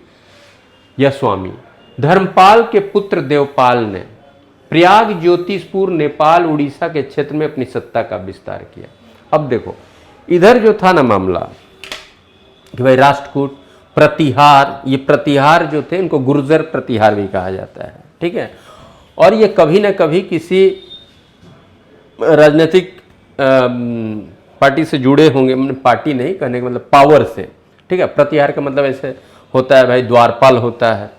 या स्वामी। धर्मपाल के पुत्र देवपाल ने प्रयाग ज्योतिषपुर नेपाल उड़ीसा के क्षेत्र में अपनी सत्ता का विस्तार किया। अब देखो इधर जो था ना मामला कि भाई राष्ट्रकूट, प्रतिहार, ये प्रतिहार जो थे इनको गुर्जर प्रतिहार भी कहा जाता है, ठीक है। और ये कभी ना कभी किसी राजनीतिक पार्टी से जुड़े होंगे, मतलब पार्टी नहीं कहने का मतलब पावर से, ठीक है। प्रतिहार का मतलब ऐसे होता है भाई द्वारपाल होता है,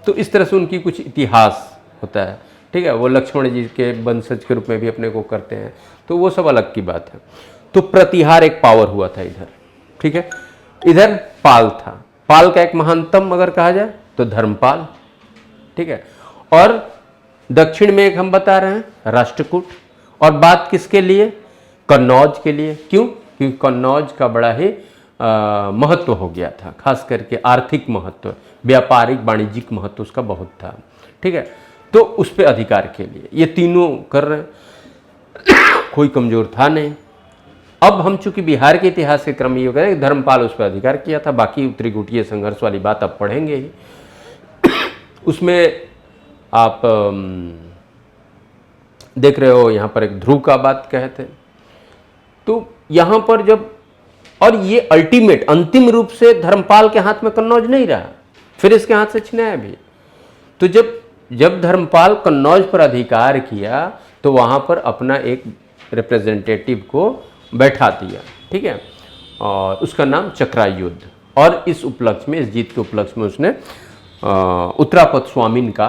तो इस तरह से उनकी कुछ इतिहास होता है, ठीक है। वो लक्ष्मण जी के वंशज के रूप में भी अपने को करते हैं, तो वो सब अलग की बात है। तो प्रतिहार एक पावर हुआ था इधर, ठीक है। इधर पाल था, पाल का एक महानतम अगर कहा जाए तो धर्मपाल, ठीक है। और दक्षिण में एक हम बता रहे हैं राष्ट्रकूट। और बात किसके लिए, कन्नौज के लिए। क्यों, क्योंकि कन्नौज का बड़ा ही महत्व हो गया था, खास करके आर्थिक महत्व, व्यापारिक वाणिज्यिक महत्व उसका बहुत था, ठीक है। तो उस पर अधिकार के लिए ये तीनों कर रहे हैं, कोई कमजोर था नहीं। अब हम चूंकि बिहार के इतिहास के क्रम में ये करें, धर्मपाल उस पर अधिकार किया था, बाकी उत्तरी गुटिया संघर्ष वाली बात अब पढ़ेंगे ही। उसमें आप देख रहे हो यहाँ पर एक ध्रुव का बात कहते हैं, तो यहाँ पर जब, और ये अल्टीमेट अंतिम रूप से धर्मपाल के हाथ में कन्नौज नहीं रहा, फिर इसके हाथ से छिनाया भी। तो जब धर्मपाल कन्नौज पर अधिकार किया तो वहाँ पर अपना एक रिप्रेजेंटेटिव को बैठा दिया, ठीक है, और उसका नाम चक्रायुद्ध। और इस उपलक्ष्य में, इस जीत के उपलक्ष्य में उसने उत्तरापत स्वामीन का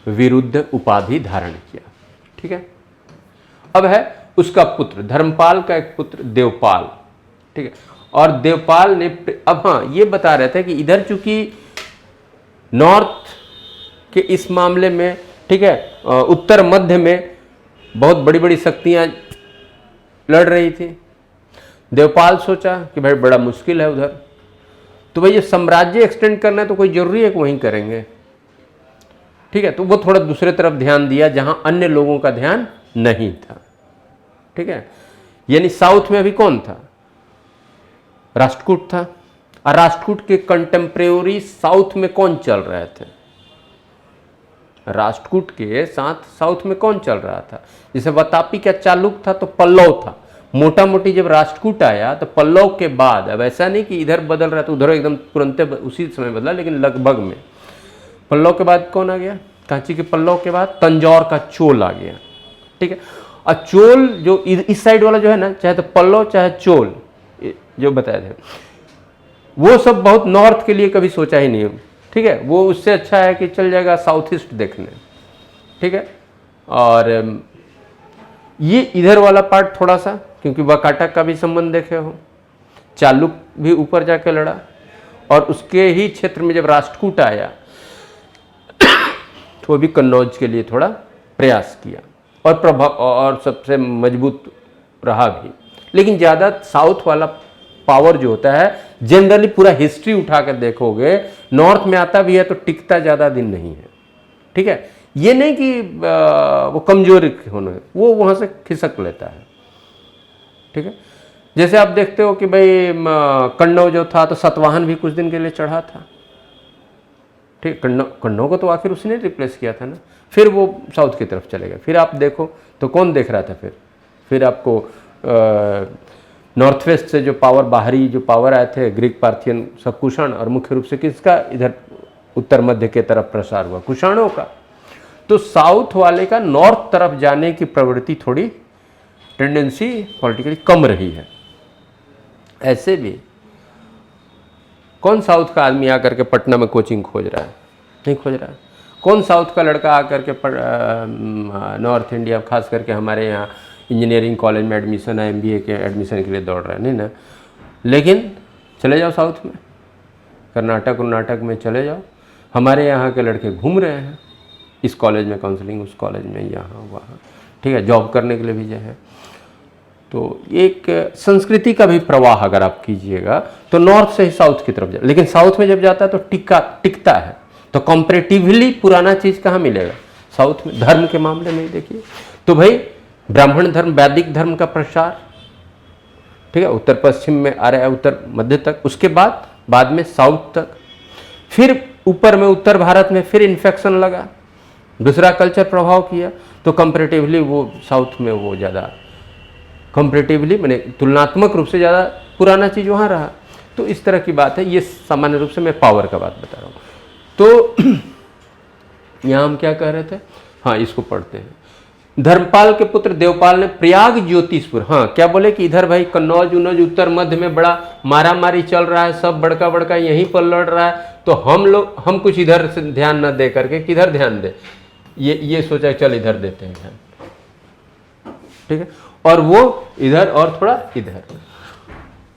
विरुद्ध उपाधि धारण किया, ठीक है। अब है उसका पुत्र, धर्मपाल का एक पुत्र देवपाल, ठीक है। और देवपाल ने, अब हाँ ये बता रहे थे कि इधर चूंकि नॉर्थ के इस मामले में, ठीक है, उत्तर मध्य में बहुत बड़ी बड़ी शक्तियां लड़ रही थी। देवपाल सोचा कि भाई बड़ा मुश्किल है उधर, तो भाई ये साम्राज्य एक्सटेंड करना है तो कोई जरूरी है कि वहीं करेंगे, ठीक है। तो वो थोड़ा दूसरे तरफ ध्यान दिया जहां अन्य लोगों का ध्यान नहीं था, ठीक है। यानी साउथ में अभी कौन था, राष्ट्रकूट था। और राष्ट्रकूट के कंटेम्प्रेरी साउथ में कौन चल रहे थे, राष्ट्रकूट के साथ साउथ में कौन चल रहा था। जैसे वातापी क्या चालुक था तो पल्लव था। मोटा मोटी जब राष्ट्रकूट आया तो पल्लव के बाद, अब ऐसा नहीं कि इधर बदल रहा तो उधर एकदम तुरंत उसी समय बदला, लेकिन लगभग में पल्लव के बाद कौन आ गया, कांची के पल्लव के बाद तंजौर का चोल आ गया, ठीक है। और चोल जो इस साइड वाला जो है ना, चाहे तो पल्लव चाहे चोल जो बताए थे, वो सब बहुत नॉर्थ के लिए कभी सोचा ही नहीं, ठीक है। वो उससे अच्छा है कि चल जाएगा साउथ ईस्ट देखने, ठीक है। और ये इधर वाला पार्ट थोड़ा सा, क्योंकि वाकाटक का भी संबंध देखे हो, चालुक भी ऊपर जाके लड़ा, और उसके ही क्षेत्र में जब राष्ट्रकूट आया तो वो भी कन्नौज के लिए थोड़ा प्रयास किया, और प्रभाव और सबसे मजबूत रहा भी। लेकिन ज़्यादा साउथ वाला पावर जो होता है, जनरली पूरा हिस्ट्री उठा कर देखोगे, नॉर्थ में आता भी है तो टिकता ज़्यादा दिन नहीं है, ठीक है। ये नहीं कि वो कमजोर होने, वो वहाँ से खिसक लेता है, ठीक है। जैसे आप देखते हो कि भाई कन्नौज जो था तो सतवाहन भी कुछ दिन के लिए चढ़ा था, ठीक। कन्नौज को तो आखिर उसने रिप्लेस किया था ना, फिर वो साउथ की तरफ चले गए। फिर आप देखो तो कौन देख रहा था, फिर आपको नॉर्थ वेस्ट से जो पावर, बाहरी जो पावर आए थे, ग्रीक, पार्थियन, सब कुषाण, और मुख्य रूप से किसका इधर उत्तर मध्य के तरफ प्रसार हुआ, कुषाणों का। तो साउथ वाले का नॉर्थ तरफ जाने की प्रवृत्ति, थोड़ी टेंडेंसी पॉलिटिकली कम रही है। ऐसे भी कौन साउथ का आदमी आकर के पटना में कोचिंग खोज रहा है, नहीं खोज रहा है। कौन साउथ का लड़का आकर के नॉर्थ इंडिया, खास करके हमारे यहाँ इंजीनियरिंग कॉलेज में एडमिशन है, MBA के एडमिशन के लिए दौड़ रहा है, नहीं ना। लेकिन चले जाओ साउथ में, कर्नाटक में चले जाओ, हमारे यहाँ के लड़के घूम रहे हैं, इस कॉलेज में काउंसलिंग, उस कॉलेज में, यहाँ वहाँ, ठीक है, जॉब करने के लिए भी जो है। तो एक संस्कृति का भी प्रवाह अगर आप कीजिएगा तो नॉर्थ से ही साउथ की तरफ जाए, लेकिन साउथ में जब जाता है तो टिकता है। तो कंपैरेटिवली पुराना चीज़ कहाँ मिलेगा, साउथ में। धर्म के मामले में देखिए तो भाई ब्राह्मण धर्म, वैदिक धर्म का प्रसार, ठीक है, उत्तर पश्चिम में आ रहा है, उत्तर मध्य तक, उसके बाद में साउथ तक, फिर ऊपर में उत्तर भारत में फिर इन्फेक्शन लगा, दूसरा कल्चर प्रभाव किया, तो कंपैरेटिवली वो साउथ में वो ज़्यादा, कंपैरेटिवली मैंने तुलनात्मक रूप से ज़्यादा पुराना चीज़ वहाँ रहा। तो इस तरह की बात है, ये सामान्य रूप से मैं पावर का बात बता रहा हूँ। तो यहाँ हम क्या कह रहे थे, हाँ इसको पढ़ते हैं। धर्मपाल के पुत्र देवपाल ने प्रयाग ज्योतिषपुर, हाँ क्या बोले कि इधर भाई कन्नौज उन्नौज उत्तर मध्य में बड़ा मारा मारी चल रहा है, सब बड़का यहीं पर लड़ रहा है, तो हम कुछ इधर से ध्यान न दे करके किधर ध्यान दे, ये सोचा चल इधर देते हैं ध्यान, ठीक है। और वो इधर और थोड़ा इधर,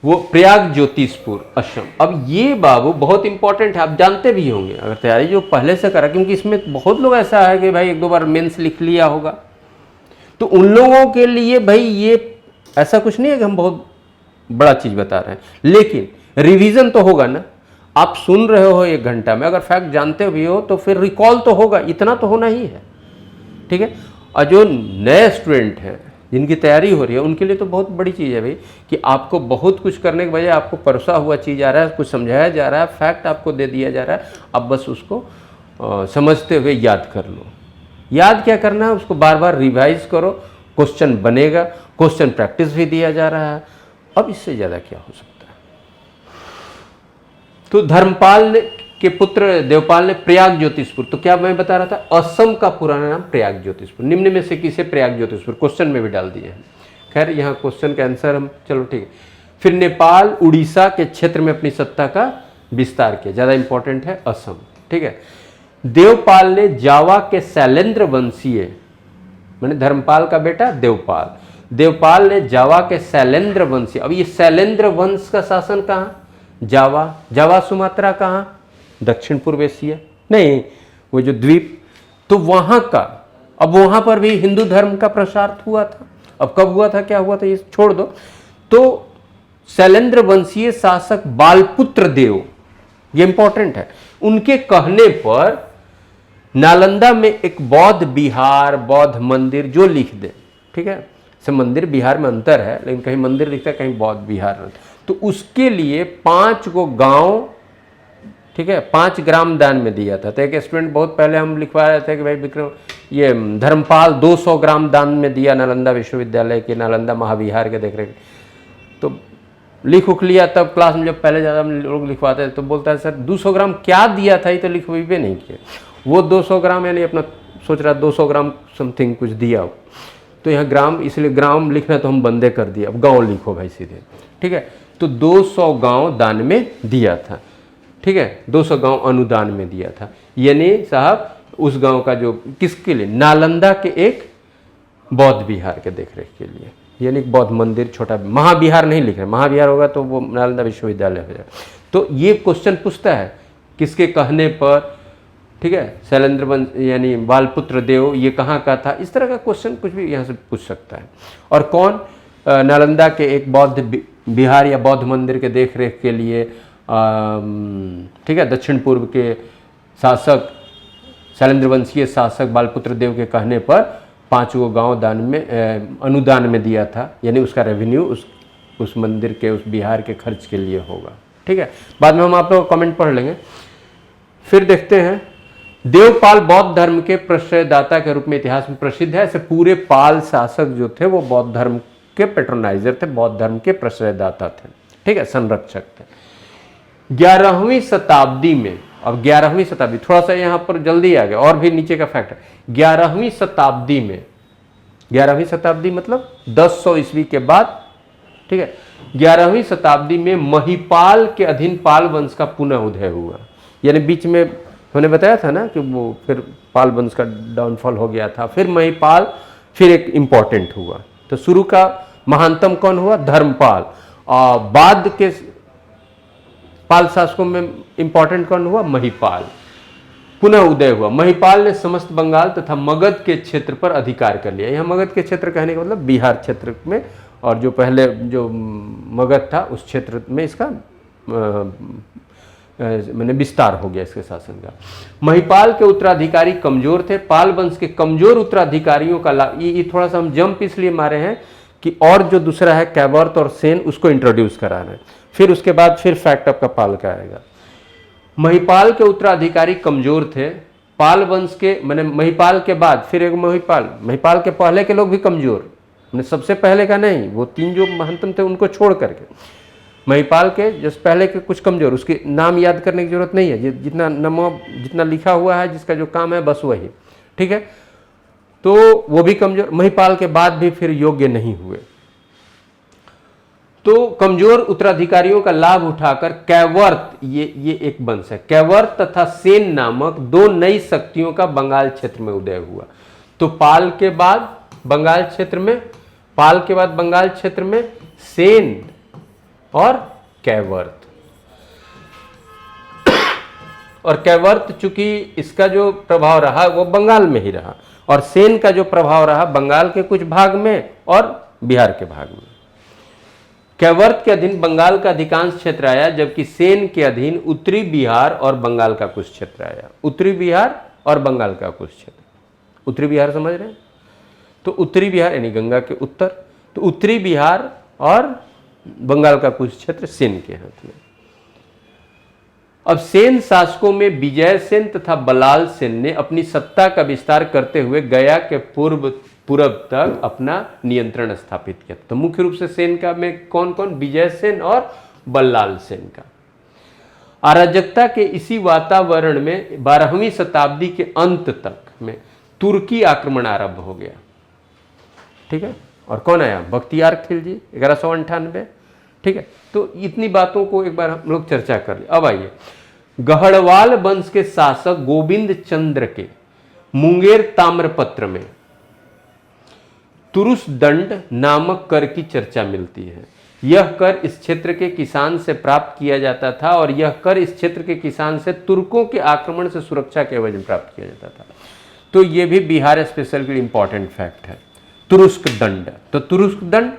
वो प्रयाग ज्योतिषपुर असम। अब ये बाबू बहुत इंपॉर्टेंट है, आप जानते भी होंगे अगर तैयारी जो पहले से करा, क्योंकि इसमें बहुत लोग ऐसा है कि भाई 1-2 बार मेंस लिख लिया होगा, तो उन लोगों के लिए भाई ये ऐसा कुछ नहीं है कि हम बहुत बड़ा चीज बता रहे हैं, लेकिन रिवीजन तो होगा ना। आप सुन रहे हो 1 घंटा में, अगर फैक्ट जानते भी हो तो फिर रिकॉल तो होगा, इतना तो होना ही है, ठीक है। और जो नए स्टूडेंट हैं जिनकी तैयारी हो रही है, उनके लिए तो बहुत बड़ी चीज़ है भाई कि आपको बहुत कुछ करने के बजाय आपको परोसा हुआ चीज़ आ रहा है, कुछ समझाया जा रहा है, फैक्ट आपको दे दिया जा रहा है, आप बस उसको समझते हुए याद कर लो। याद क्या करना है, उसको बार बार रिवाइज करो, क्वेश्चन बनेगा, क्वेश्चन प्रैक्टिस भी दिया जा रहा है। अब इससे ज़्यादा क्या हो सकता है। तो धर्मपाल के पुत्र देवपाल ने प्रयाग ज्योतिषपुर, तो क्या मैं बता रहा था, असम का पुराना नाम प्रयाग ज्योतिषपुर, निम्न में से किसे प्रयाग ज्योतिषपुर, क्वेश्चन में भी डाल दिए हैं। खैर यहाँ क्वेश्चन का आंसर हम, चलो ठीक है। फिर नेपाल उड़ीसा के क्षेत्र में अपनी सत्ता का विस्तार किया, ज़्यादा इंपॉर्टेंट है असम, ठीक है। देवपाल ने जावा के शैलेंद्र वंशीय, मैंने धर्मपाल का बेटा देवपाल ने जावा के शैलेंद्र वंशीय, अब ये शैलेंद्र वंश का शासन कहाँ, जावा सुमात्रा कहाँ, दक्षिण पूर्व एशिया, नहीं वो जो द्वीप, तो वहां का, अब वहां पर भी हिंदू धर्म का प्रसार हुआ था। अब कब हुआ था, क्या हुआ था, ये छोड़ दो। तो शैलेंद्र वंशीय शासक बालपुत्र देव, ये इंपॉर्टेंट है, उनके कहने पर नालंदा में एक बौद्ध विहार, बौद्ध मंदिर जो लिख दे, ठीक है, से मंदिर बिहार में अंतर है, लेकिन कहीं मंदिर लिखता है कहीं बौद्ध विहार, तो उसके लिए 5 गो गांव, ठीक है, 5 ग्राम दान में दिया था। तो एक स्टूडेंट बहुत पहले हम लिखवा रहे थे कि भाई विक्रम, ये धर्मपाल 200 ग्राम दान में दिया नालंदा विश्वविद्यालय के, नालंदा महाविहार के देख रेख, तो लिख उख लिया। तब क्लास में जब पहले ज़्यादा लोग लिखवाते थे तो बोलता है सर 200 ग्राम क्या दिया था, ये तो लिखवे नहीं किया। वो 200 ग्राम यानी अपना सोच रहा 200 ग्राम समथिंग कुछ दिया हो, तो यहाँ ग्राम, इसलिए ग्राम लिखना तो हम बंदे कर दिया, अब गाँव लिखो भाई सीधे, ठीक है। तो 200 गांव दान में दिया था। ठीक है, 200 गांव अनुदान में दिया था। यानी साहब उस गांव का जो किसके लिए, नालंदा के एक बौद्ध विहार के देखरेख के लिए, यानी बौद्ध मंदिर छोटा, महाविहार नहीं लिख रहे, महाविहार होगा तो वो नालंदा विश्वविद्यालय हो जाएगा। तो ये क्वेश्चन पूछता है किसके कहने पर, ठीक है, शैलेंद्र वंश यानी बालपुत्र देव ये कहाँ का था, इस तरह का क्वेश्चन कुछ भी यहाँ से पूछ सकता है। और कौन, नालंदा के एक बौद्ध विहार या बौद्ध मंदिर के देखरेख के लिए, ठीक है, दक्षिण पूर्व के शासक शैलेंद्र वंशीय शासक बालपुत्र देव के कहने पर 5 गांव दान में अनुदान में दिया था, यानी उसका रेवेन्यू उस मंदिर के, उस बिहार के खर्च के लिए होगा। ठीक है, बाद में हम आप लोग कमेंट पढ़ लेंगे। फिर देखते हैं, देवपाल बौद्ध धर्म के प्रश्रयदाता के रूप में इतिहास में प्रसिद्ध है। ऐसे पूरे पाल शासक जो थे वो बौद्ध धर्म के पेट्रोनाइजर थे, बौद्ध धर्म के प्रश्रयदाता थे, ठीक है, संरक्षक थे। 11वीं शताब्दी में, अब 11वीं शताब्दी, थोड़ा सा यहां पर जल्दी आ गया और भी नीचे का फैक्ट है। 11वीं शताब्दी में, 11वीं शताब्दी मतलब 1100 ईस्वी के बाद, ठीक है, 11वीं शताब्दी में महिपाल के अधीन पाल वंश का पुनः उदय हुआ। यानी बीच में हमने बताया था ना कि वो फिर पाल वंश का डाउनफॉल हो गया था, फिर महिपाल फिर एक इंपॉर्टेंट हुआ। तो शुरू का महानतम कौन हुआ, धर्मपाल, और बाद के पाल शासकों में इंपॉर्टेंट कौन हुआ, महिपाल। पुनः उदय हुआ। महिपाल ने समस्त बंगाल तथा मगध के क्षेत्र पर अधिकार कर लिया। यहाँ मगध के क्षेत्र कहने का मतलब बिहार क्षेत्र में, और जो पहले जो मगध था उस क्षेत्र में इसका मैंने विस्तार हो गया इसके शासन का। महिपाल के उत्तराधिकारी कमजोर थे। पाल वंश के कमजोर उत्तराधिकारियों का लाभ, ये थोड़ा सा हम जंप इसलिए मारे हैं कि और जो दूसरा है कैवर्त और सेन, उसको इंट्रोड्यूस करा रहे हैं, फिर उसके बाद फिर फैक्ट आपका पाल का आएगा। महिपाल के उत्तराधिकारी कमजोर थे। पाल वंश के मैंने महिपाल के बाद फिर एक महिपाल के पहले के लोग भी कमजोर, सबसे पहले का नहीं, वो 3 जो महंतम थे उनको छोड़ करके महिपाल के जस्ट पहले के कुछ कमजोर, उसके नाम याद करने की जरूरत नहीं है, जितना लिखा हुआ है, जिसका जो काम है बस वही, ठीक है। तो वो भी कमजोर, महिपाल के बाद भी फिर योग्य नहीं हुए। तो कमजोर उत्तराधिकारियों का लाभ उठाकर कैवर्त, ये एक वंश है, कैवर्त तथा सेन नामक 2 नई शक्तियों का बंगाल क्षेत्र में उदय हुआ। तो पाल के बाद बंगाल क्षेत्र में सेन और कैवर्त। और कैवर्त चूंकि इसका जो प्रभाव रहा वो बंगाल में ही रहा, और सेन का जो प्रभाव रहा बंगाल के कुछ भाग में और बिहार के भाग में। कैवर्त के अधीन बंगाल का अधिकांश क्षेत्र आया, जबकि सेन के अधीन उत्तरी बिहार और बंगाल का कुछ क्षेत्र आया। उत्तरी बिहार और बंगाल का कुछ क्षेत्र, उत्तरी बिहार समझ रहे हैं, तो उत्तरी बिहार यानी गंगा के उत्तर, तो उत्तरी बिहार और बंगाल का कुछ क्षेत्र सेन के हाथ में। अब सेन शासकों में विजय सेन तथा बलाल सेन ने अपनी सत्ता का विस्तार करते हुए गया के पूर्व तक अपना नियंत्रण स्थापित किया। तो मुख्य रूप से सेन का में कौन कौन, विजय सेन और बल्लाल सेन का। अराजकता के इसी वातावरण में 12वीं शताब्दी के अंत तक में तुर्की आक्रमण आरंभ हो गया, ठीक है। और कौन आया, बख्तियार खिलजी 1198, ठीक है। तो इतनी बातों को एक बार हम लोग चर्चा कर ले। अब आइए, गढ़वाल वंश के शासक गोविंद चंद्र के मुंगेर ताम्रपत्र में तुरुस दंड नामक कर की चर्चा मिलती है। यह कर इस क्षेत्र के किसान से प्राप्त किया जाता था, और यह कर इस क्षेत्र के किसान से तुर्कों के आक्रमण से सुरक्षा के एवज में प्राप्त किया जाता था। तो यह भी बिहार स्पेशल के इंपॉर्टेंट फैक्ट है, तुरुस्क दंड। तो तुरुस्क दंड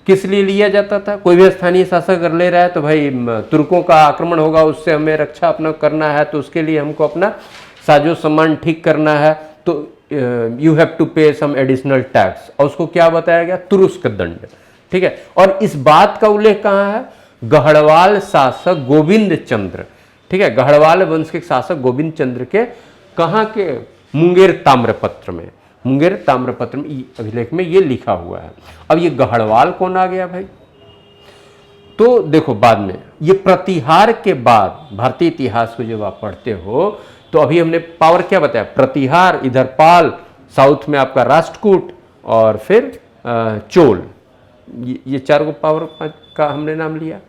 किस लिए लिया जाता था, कोई भी स्थानीय शासक अगर ले रहा है तो भाई तुर्कों का आक्रमण होगा, उससे हमें रक्षा अपना करना है, तो उसके लिए हमको अपना साजो सामान ठीक करना है, तो यू हैव टू पे सम एडिशनल टैक्स, और उसको क्या बताया गया, तुरुस्क दंड, ठीक है। और इस बात का उल्लेख कहाँ है, गढ़वाल शासक गोविंद चंद्र, ठीक है, गढ़वाल वंश के शासक गोविंद चंद्र के कहाँ के, मुंगेर ताम्रपत्र में, मुंगेर ताम्रपत्र में अभिलेख में ये लिखा हुआ है। अब ये गढ़वाल कौन आ गया भाई, तो देखो बाद में ये प्रतिहार के बाद भारतीय इतिहास को जब आप पढ़ते हो तो अभी हमने पावर क्या बताया, प्रतिहार, इधर पाल, साउथ में आपका राष्ट्रकूट, और फिर चोल, ये चार को पावर का हमने नाम लिया,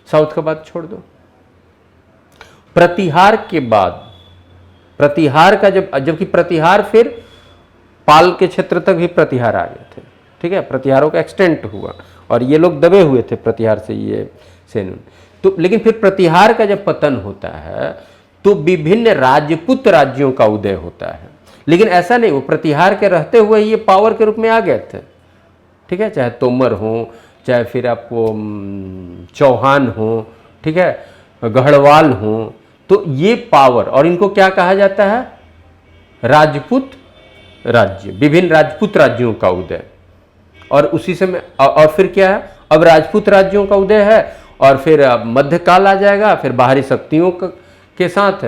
साउथ का बात छोड़ दो। प्रतिहार के बाद, प्रतिहार का जबकि प्रतिहार फिर पाल के क्षेत्र तक भी प्रतिहार आ गए थे, ठीक है, प्रतिहारों का एक्सटेंट हुआ और ये लोग दबे हुए थे प्रतिहार से, ये सेन। तो लेकिन फिर प्रतिहार का जब पतन होता है तो विभिन्न राजपूत राज्यों का उदय होता है। लेकिन ऐसा नहीं, वो प्रतिहार के रहते हुए ये पावर के रूप में आ गए थे, ठीक है, चाहे तोमर हो, चाहे फिर आपको चौहान हो, ठीक है, गढ़वाल हो, तो ये पावर, और इनको क्या कहा जाता है, राजपूत राज्य, विभिन्न राजपूत राज्यों का उदय। और उसी समय और फिर क्या है, अब राजपूत राज्यों का उदय है और फिर मध्यकाल आ जाएगा, फिर बाहरी शक्तियों के साथ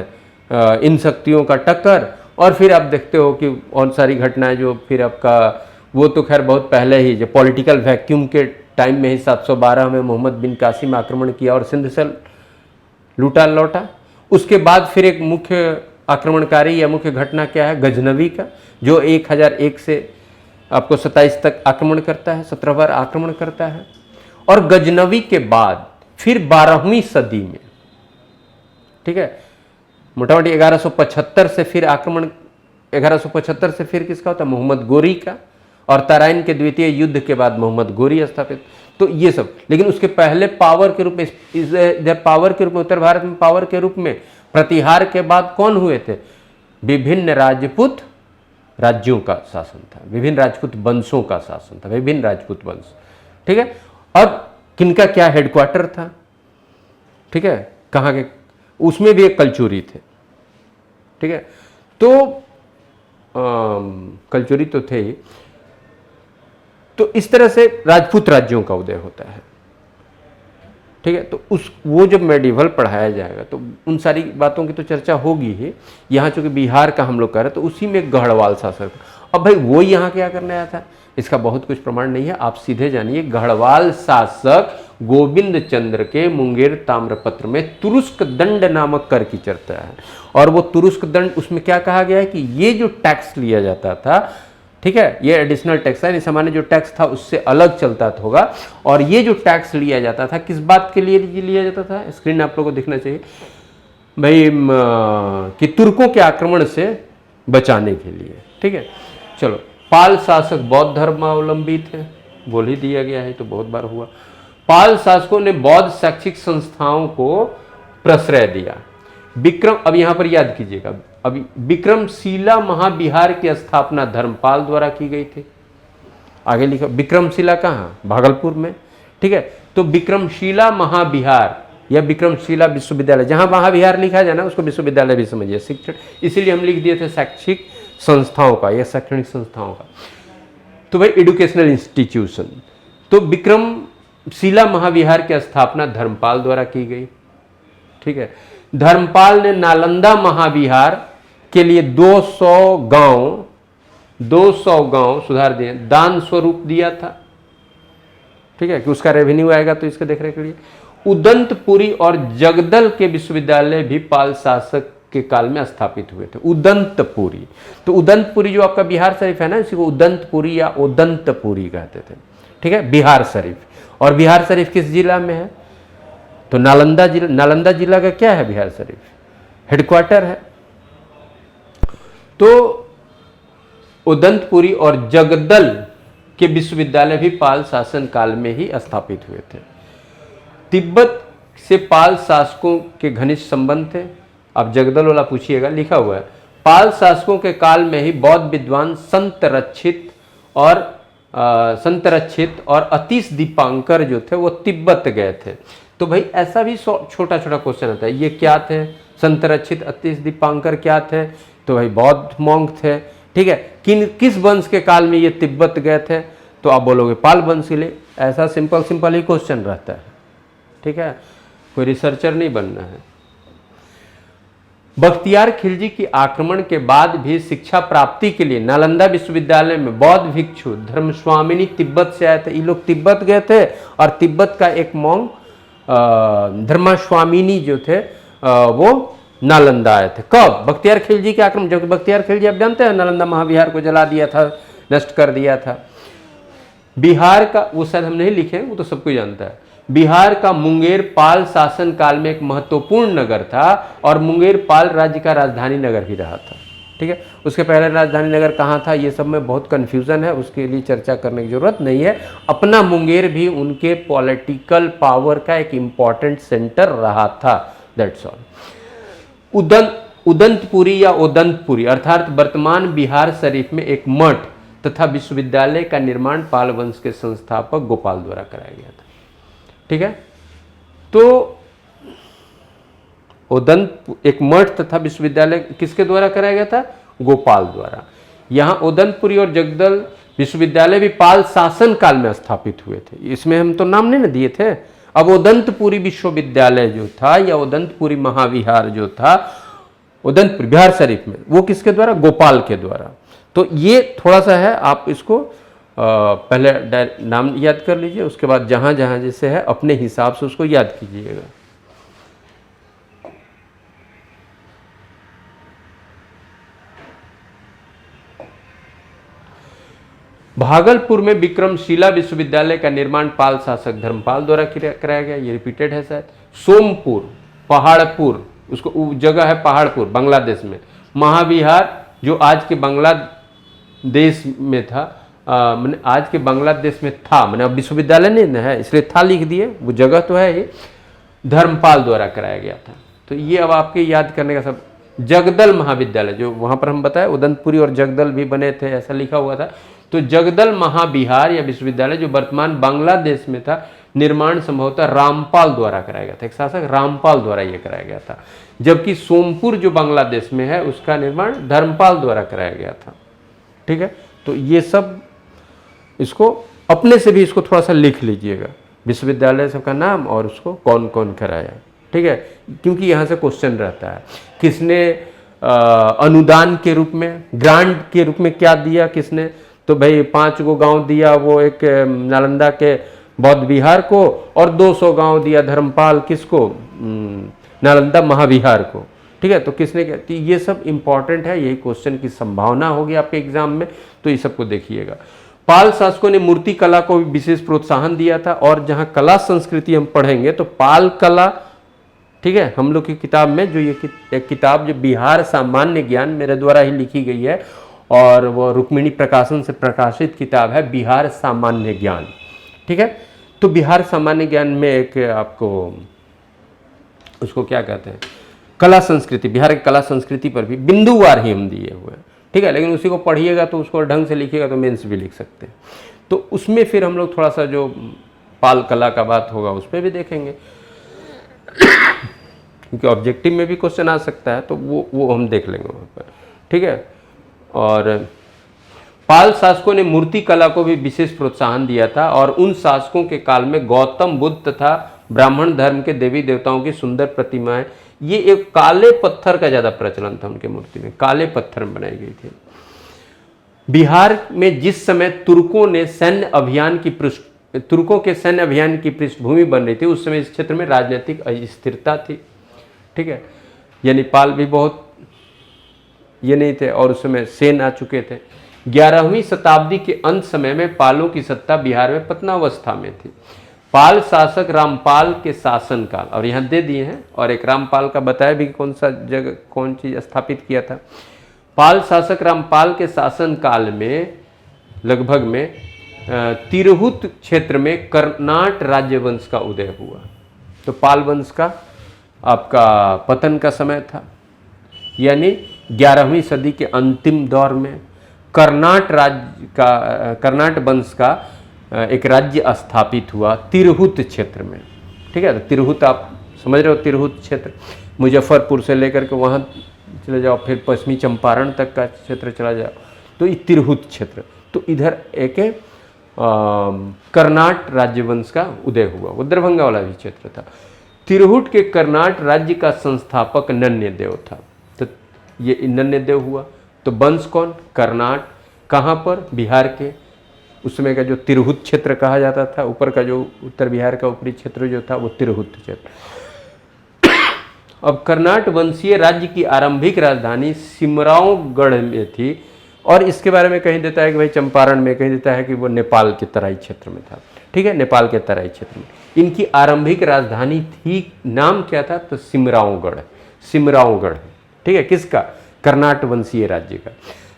इन शक्तियों का टक्कर, और फिर आप देखते हो कि और सारी घटनाएं जो फिर आपका, वो तो खैर बहुत पहले ही, जो पॉलिटिकल वैक्यूम के टाइम में ही 712 में मोहम्मद बिन कासिम आक्रमण किया और सिंध से लूटा लौटा। उसके बाद फिर एक मुख्य आक्रमणकारी या मुख्य घटना क्या है, गजनवी का, जो 1001 से आपको 27 तक आक्रमण करता है, 17 बार आक्रमण करता है। और गजनवी के बाद फिर 12वीं सदी में, ठीक है, मोटा मोटी 1175 से फिर आक्रमण, 1175 से फिर किसका होता है, मोहम्मद गोरी का, और तराइन के द्वितीय युद्ध के बाद मोहम्मद गोरी स्थापित। तो ये सब, लेकिन उसके पहले पावर के रूप में, इधर पावर के रूप में, उत्तर भारत में पावर के रूप में प्रतिहार के बाद कौन हुए थे, विभिन्न राजपूत राज्यों का शासन था, विभिन्न राजपूत वंशों का शासन था, विभिन्न राजपूत वंश, ठीक है। अब किनका क्या हेडक्वार्टर था, ठीक है, कहाँ के, उसमें भी एक कलचुरी थे, ठीक है। तो कलचुरी तो थे ही। तो इस तरह से राजपूत राज्यों का उदय होता है, ठीक है। तो वो जब मेडिवल पढ़ाया जाएगा तो उन सारी बातों की तो चर्चा होगी ही। यहाँ चूंकि बिहार का हम लोग कर रहे हैं तो उसी में गढ़वाल शासक। अब भाई वो यहाँ क्या करने आया था, इसका बहुत कुछ प्रमाण नहीं है, आप सीधे जानिए। गढ़वाल शासक गोविंद चंद्र के मुंगेर ताम्रपत्र में तुरुस्क दंड नामक कर की चर्चा है, और वो तुरुस्क दंड, उसमें क्या कहा गया है कि ये जो टैक्स लिया जाता था, ठीक है, ये एडिशनल टैक्स है, सामान्य जो टैक्स था उससे अलग चलता होगा। और ये जो टैक्स लिया जाता था किस बात के लिए लिया जाता था, स्क्रीन आप लोगों को दिखना चाहिए भाई, कि तुर्कों के आक्रमण से बचाने के लिए, ठीक है। चलो, पाल शासक बौद्ध धर्मावलंबी थे, बोल ही दिया गया है, तो बहुत बार हुआ। पाल शासकों ने बौद्ध शैक्षिक संस्थाओं को प्रश्रय दिया। विक्रम, अब यहां पर याद कीजिएगा, अभी विक्रमशिला महाविहार की स्थापना धर्मपाल द्वारा की गई थी। आगे लिखा, विक्रमशिला कहाँ, भागलपुर में, ठीक है। तो विक्रमशिला महाविहार या विक्रमशिला विश्वविद्यालय, जहां महाविहार लिखा जाए ना उसको विश्वविद्यालय भी समझिए, शिक्षण, इसीलिए हम लिख दिए थे शैक्षिक संस्थाओं का या शैक्षणिक संस्थाओं का, तो भाई एजुकेशनल इंस्टीट्यूशन। तो विक्रमशिला महाविहार की स्थापना धर्मपाल द्वारा की गई, ठीक है। धर्मपाल ने नालंदा महाविहार के लिए 200 गांव सुधार दिए, दान स्वरूप दिया था, ठीक है, कि उसका रेवेन्यू आएगा तो इसके देखरेख के लिए। उदंतपुरी और जगदल के विश्वविद्यालय भी पाल शासक के काल में स्थापित हुए थे। उदंतपुरी, तो उदंतपुरी जो आपका बिहार शरीफ है ना, इसी को उदंतपुरी या उदंतपुरी कहते थे, ठीक है, बिहार शरीफ। और बिहार शरीफ किस जिला में है, तो नालंदा जिला। नालंदा जिला का क्या है, बिहार शरीफ हेडक्वार्टर है। तो उदंतपुरी और जगदल के विश्वविद्यालय भी पाल शासन काल में ही स्थापित हुए थे। तिब्बत से पाल शासकों के घनिष्ठ संबंध थे। अब जगदल वाला पूछिएगा, लिखा हुआ है, पाल शासकों के काल में ही बौद्ध विद्वान संतरक्षित और अतीश दीपांकर जो थे वो तिब्बत गए थे। तो भाई ऐसा भी छोटा छोटा क्वेश्चन आता है, ये क्या थे, संतरक्षित, अतीश दीपांकर क्या थे, तो भाई बौद्ध मॉन्क थे, ठीक है। किस वंश के काल में ये तिब्बत गए थे, तो आप बोलोगे पाल वंश के लिए। ऐसा सिंपल ही क्वेश्चन रहता है, ठीक है, कोई रिसर्चर नहीं बनना है। बख्तियार खिलजी की आक्रमण के बाद भी शिक्षा प्राप्ति के लिए नालंदा विश्वविद्यालय में बौद्ध भिक्षु धर्मस्वामिनी तिब्बत से आए थे। ये लोग तिब्बत गए थे और तिब्बत का एक मॉन्क धर्मस्वामिनी जो थे वो नालंदा आए थे। कब, बख्तियार खिलजी के आक्रमण, जबकि बख्तियार खिलजी आप जानते हैं नालंदा महाविहार को जला दिया था, नष्ट कर दिया था। बिहार का, वो शायद हम नहीं लिखे, वो तो सब कोई जानता है। बिहार का मुंगेर पाल शासन काल में एक महत्वपूर्ण नगर था और मुंगेर पाल राज्य का राजधानी नगर भी रहा था। ठीक है, उसके पहले राजधानी नगर कहाँ था, ये सब में बहुत कन्फ्यूजन है, उसके लिए चर्चा करने की जरूरत नहीं है। अपना मुंगेर भी उनके पॉलिटिकल पावर का एक इम्पॉर्टेंट सेंटर रहा था, दैट्स ऑल। उदंतपुरी या उदंतपुरी अर्थात वर्तमान बिहार शरीफ में एक मठ तथा विश्वविद्यालय का निर्माण पाल वंश के संस्थापक गोपाल द्वारा कराया गया था। ठीक है, तो एक मठ तथा विश्वविद्यालय किसके द्वारा कराया गया था, गोपाल द्वारा। यहां उदंतपुरी और जगदल विश्वविद्यालय भी पाल शासन काल में स्थापित हुए थे, इसमें हम तो नाम नहीं ना दिए थे। अब उदंतपुरी विश्वविद्यालय जो था या उदंतपुरी महाविहार जो था उदंतपुर बिहार शरीफ में, वो किसके द्वारा, गोपाल के द्वारा। तो ये थोड़ा सा है, आप इसको पहले नाम याद कर लीजिए, उसके बाद जहां जहां जैसे है अपने हिसाब से उसको याद कीजिएगा। भागलपुर में विक्रमशिला विश्वविद्यालय का निर्माण पाल शासक धर्मपाल द्वारा कराया गया, ये रिपीटेड है शायद। सोमपुर, पहाड़पुर, उसको जगह है पहाड़पुर बांग्लादेश में। महाविहार जो आज के बांग्लादेश में था, मैंने आज के बांग्लादेश में था, मैंने अब विश्वविद्यालय नहीं है इसलिए था लिख दिए, वो जगह तो है ही, धर्मपाल द्वारा कराया गया था। तो ये अब आपके याद करने का सब। जगदल महाविद्यालय जो वहाँ पर हम बताए उदंतपुरी और जगदल भी बने थे, ऐसा लिखा हुआ था। तो जगदल महाविहार या विश्वविद्यालय जो वर्तमान बांग्लादेश में था, निर्माण संभवतः रामपाल द्वारा कराया गया था, एक शासक रामपाल द्वारा ये कराया गया था। जबकि सोमपुर जो बांग्लादेश में है उसका निर्माण धर्मपाल द्वारा कराया गया था। ठीक है, तो ये सब इसको अपने से भी इसको थोड़ा सा लिख लीजिएगा, विश्वविद्यालय सबका नाम और उसको कौन कौन कराया। ठीक है, क्योंकि यहाँ से क्वेश्चन रहता है, किसने अनुदान के रूप में, ग्रांट के रूप में क्या दिया किसने, तो भाई 5 गो गांव दिया वो एक नालंदा के बौद्ध विहार को, और 200 गांव दिया धर्मपाल किसको, नालंदा महाविहार को। ठीक है, तो किसने क्या, तो ये सब इंपॉर्टेंट है, यही क्वेश्चन की संभावना होगी आपके एग्जाम में, तो ये सबको देखिएगा। पाल शासकों ने मूर्ति कला को भी विशेष प्रोत्साहन दिया था, और जहां कला संस्कृति हम पढ़ेंगे तो पाल कला, ठीक है, हम लोग की किताब में जो ये एक किताब जो बिहार सामान्य ज्ञान मेरे द्वारा ही लिखी गई है, और वो रुक्मिणी प्रकाशन से प्रकाशित किताब है बिहार सामान्य ज्ञान। ठीक है, तो बिहार सामान्य ज्ञान में एक आपको उसको क्या कहते हैं, कला संस्कृति, बिहार की कला संस्कृति पर भी बिंदुवार ही हम दिए हुए हैं। ठीक है, लेकिन उसी को पढ़िएगा तो उसको ढंग से लिखिएगा तो मेंस भी लिख सकते हैं। तो उसमें फिर हम लोग थोड़ा सा जो पाल कला का बात होगा उस पर भी देखेंगे, क्योंकि ऑब्जेक्टिव में भी क्वेश्चन आ सकता है, तो वो हम देख लेंगे वहाँ पर। ठीक है, और पाल शासकों ने मूर्ति कला को भी विशेष प्रोत्साहन दिया था, और उन शासकों के काल में गौतम बुद्ध तथा ब्राह्मण धर्म के देवी देवताओं की सुंदर प्रतिमाएं, ये एक काले पत्थर का ज्यादा प्रचलन था उनके मूर्ति में, काले पत्थर में बनाई गई थी। बिहार में जिस समय तुर्कों के सैन्य अभियान की पृष्ठभूमि बन रही थी, उस समय इस क्षेत्र में राजनीतिक अस्थिरता थी। ठीक है, यानी पाल भी बहुत ये नहीं थे, और उस समय सेन आ चुके थे। 11वीं शताब्दी के अंत समय में पालों की सत्ता बिहार में पतनावस्था में थी। पाल शासक रामपाल के शासनकाल, और यहाँ दे दिए हैं, और एक रामपाल का बताया भी कौन सा जगह कौन चीज स्थापित किया था। पाल शासक रामपाल के शासनकाल में लगभग में तिरहुत क्षेत्र में कर्नाट राज्यवंश का उदय हुआ। तो पाल वंश का आपका पतन का समय था, यानी 11वीं सदी के अंतिम दौर में कर्नाट वंश का एक राज्य स्थापित हुआ तिरहुत क्षेत्र में। ठीक है, तो तिरहुत आप समझ रहे हो, तिरहुत क्षेत्र मुजफ्फरपुर से लेकर के वहाँ चले जाओ, फिर पश्चिमी चंपारण तक का क्षेत्र चला जाओ, तो ये तिरहुत क्षेत्र। तो इधर एक कर्नाट राज्यवंश का उदय हुआ, वो दरभंगा वाला भी क्षेत्र था। तिरहुट के कर्नाट राज्य का संस्थापक नन्यदेव था, तो ये नन्यदेव हुआ। तो वंश कौन, कर्नाट, कहाँ पर, बिहार के उस समय का जो तिरहुत क्षेत्र कहा जाता था, ऊपर का जो उत्तर बिहार का ऊपरी क्षेत्र जो था वो तिरहुत क्षेत्र। अब कर्नाट वंशीय राज्य की आरंभिक राजधानी सिमरावगढ़ में थी, और इसके बारे में कहीं देता है कि भाई चंपारण में, कहीं देता है कि वो नेपाल के तराई क्षेत्र में था। ठीक है, नेपाल के तराई क्षेत्र में इनकी आरंभिक राजधानी थी, नाम क्या था? तो सिमरावगढ़। सिमरावगढ़, ठीक है, किसका? कर्नाट वंशीय राज्य का।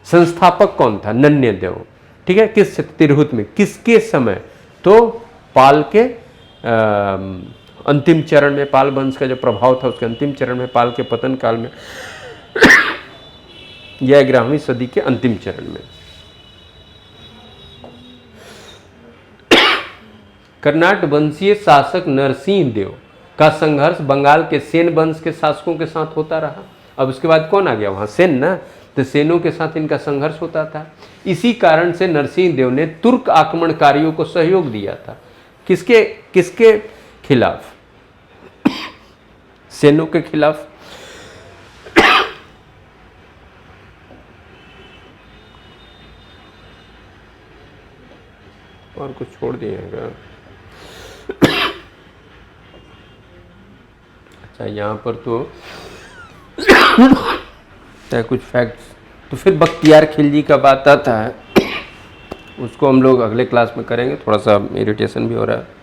संस्थापक कौन था? नन्यदेव। ठीक है, किस? तिरहुत में। किसके समय? तो पाल के अंतिम चरण में, पाल वंश का जो प्रभाव था उसके अंतिम चरण में, पाल के पतन काल में, या 11वीं सदी के अंतिम चरण में। कर्नाट वंशीय शासक नरसिंह देव का संघर्ष बंगाल के सेन वंश के शासकों के साथ होता रहा। अब उसके बाद कौन आ गया वहां? सेन ना, तो सेनों के साथ इनका संघर्ष होता था। इसी कारण से नरसिंह देव ने तुर्क आक्रमणकारियों को सहयोग दिया था। किसके किसके खिलाफ? सेनों के खिलाफ। और कुछ छोड़ दिएगा? अच्छा, यहाँ पर तो कुछ फैक्ट्स। तो फिर बख्तियार खिलजी का बात आता है, उसको हम लोग अगले क्लास में करेंगे। थोड़ा सा इरिटेशन भी हो रहा है।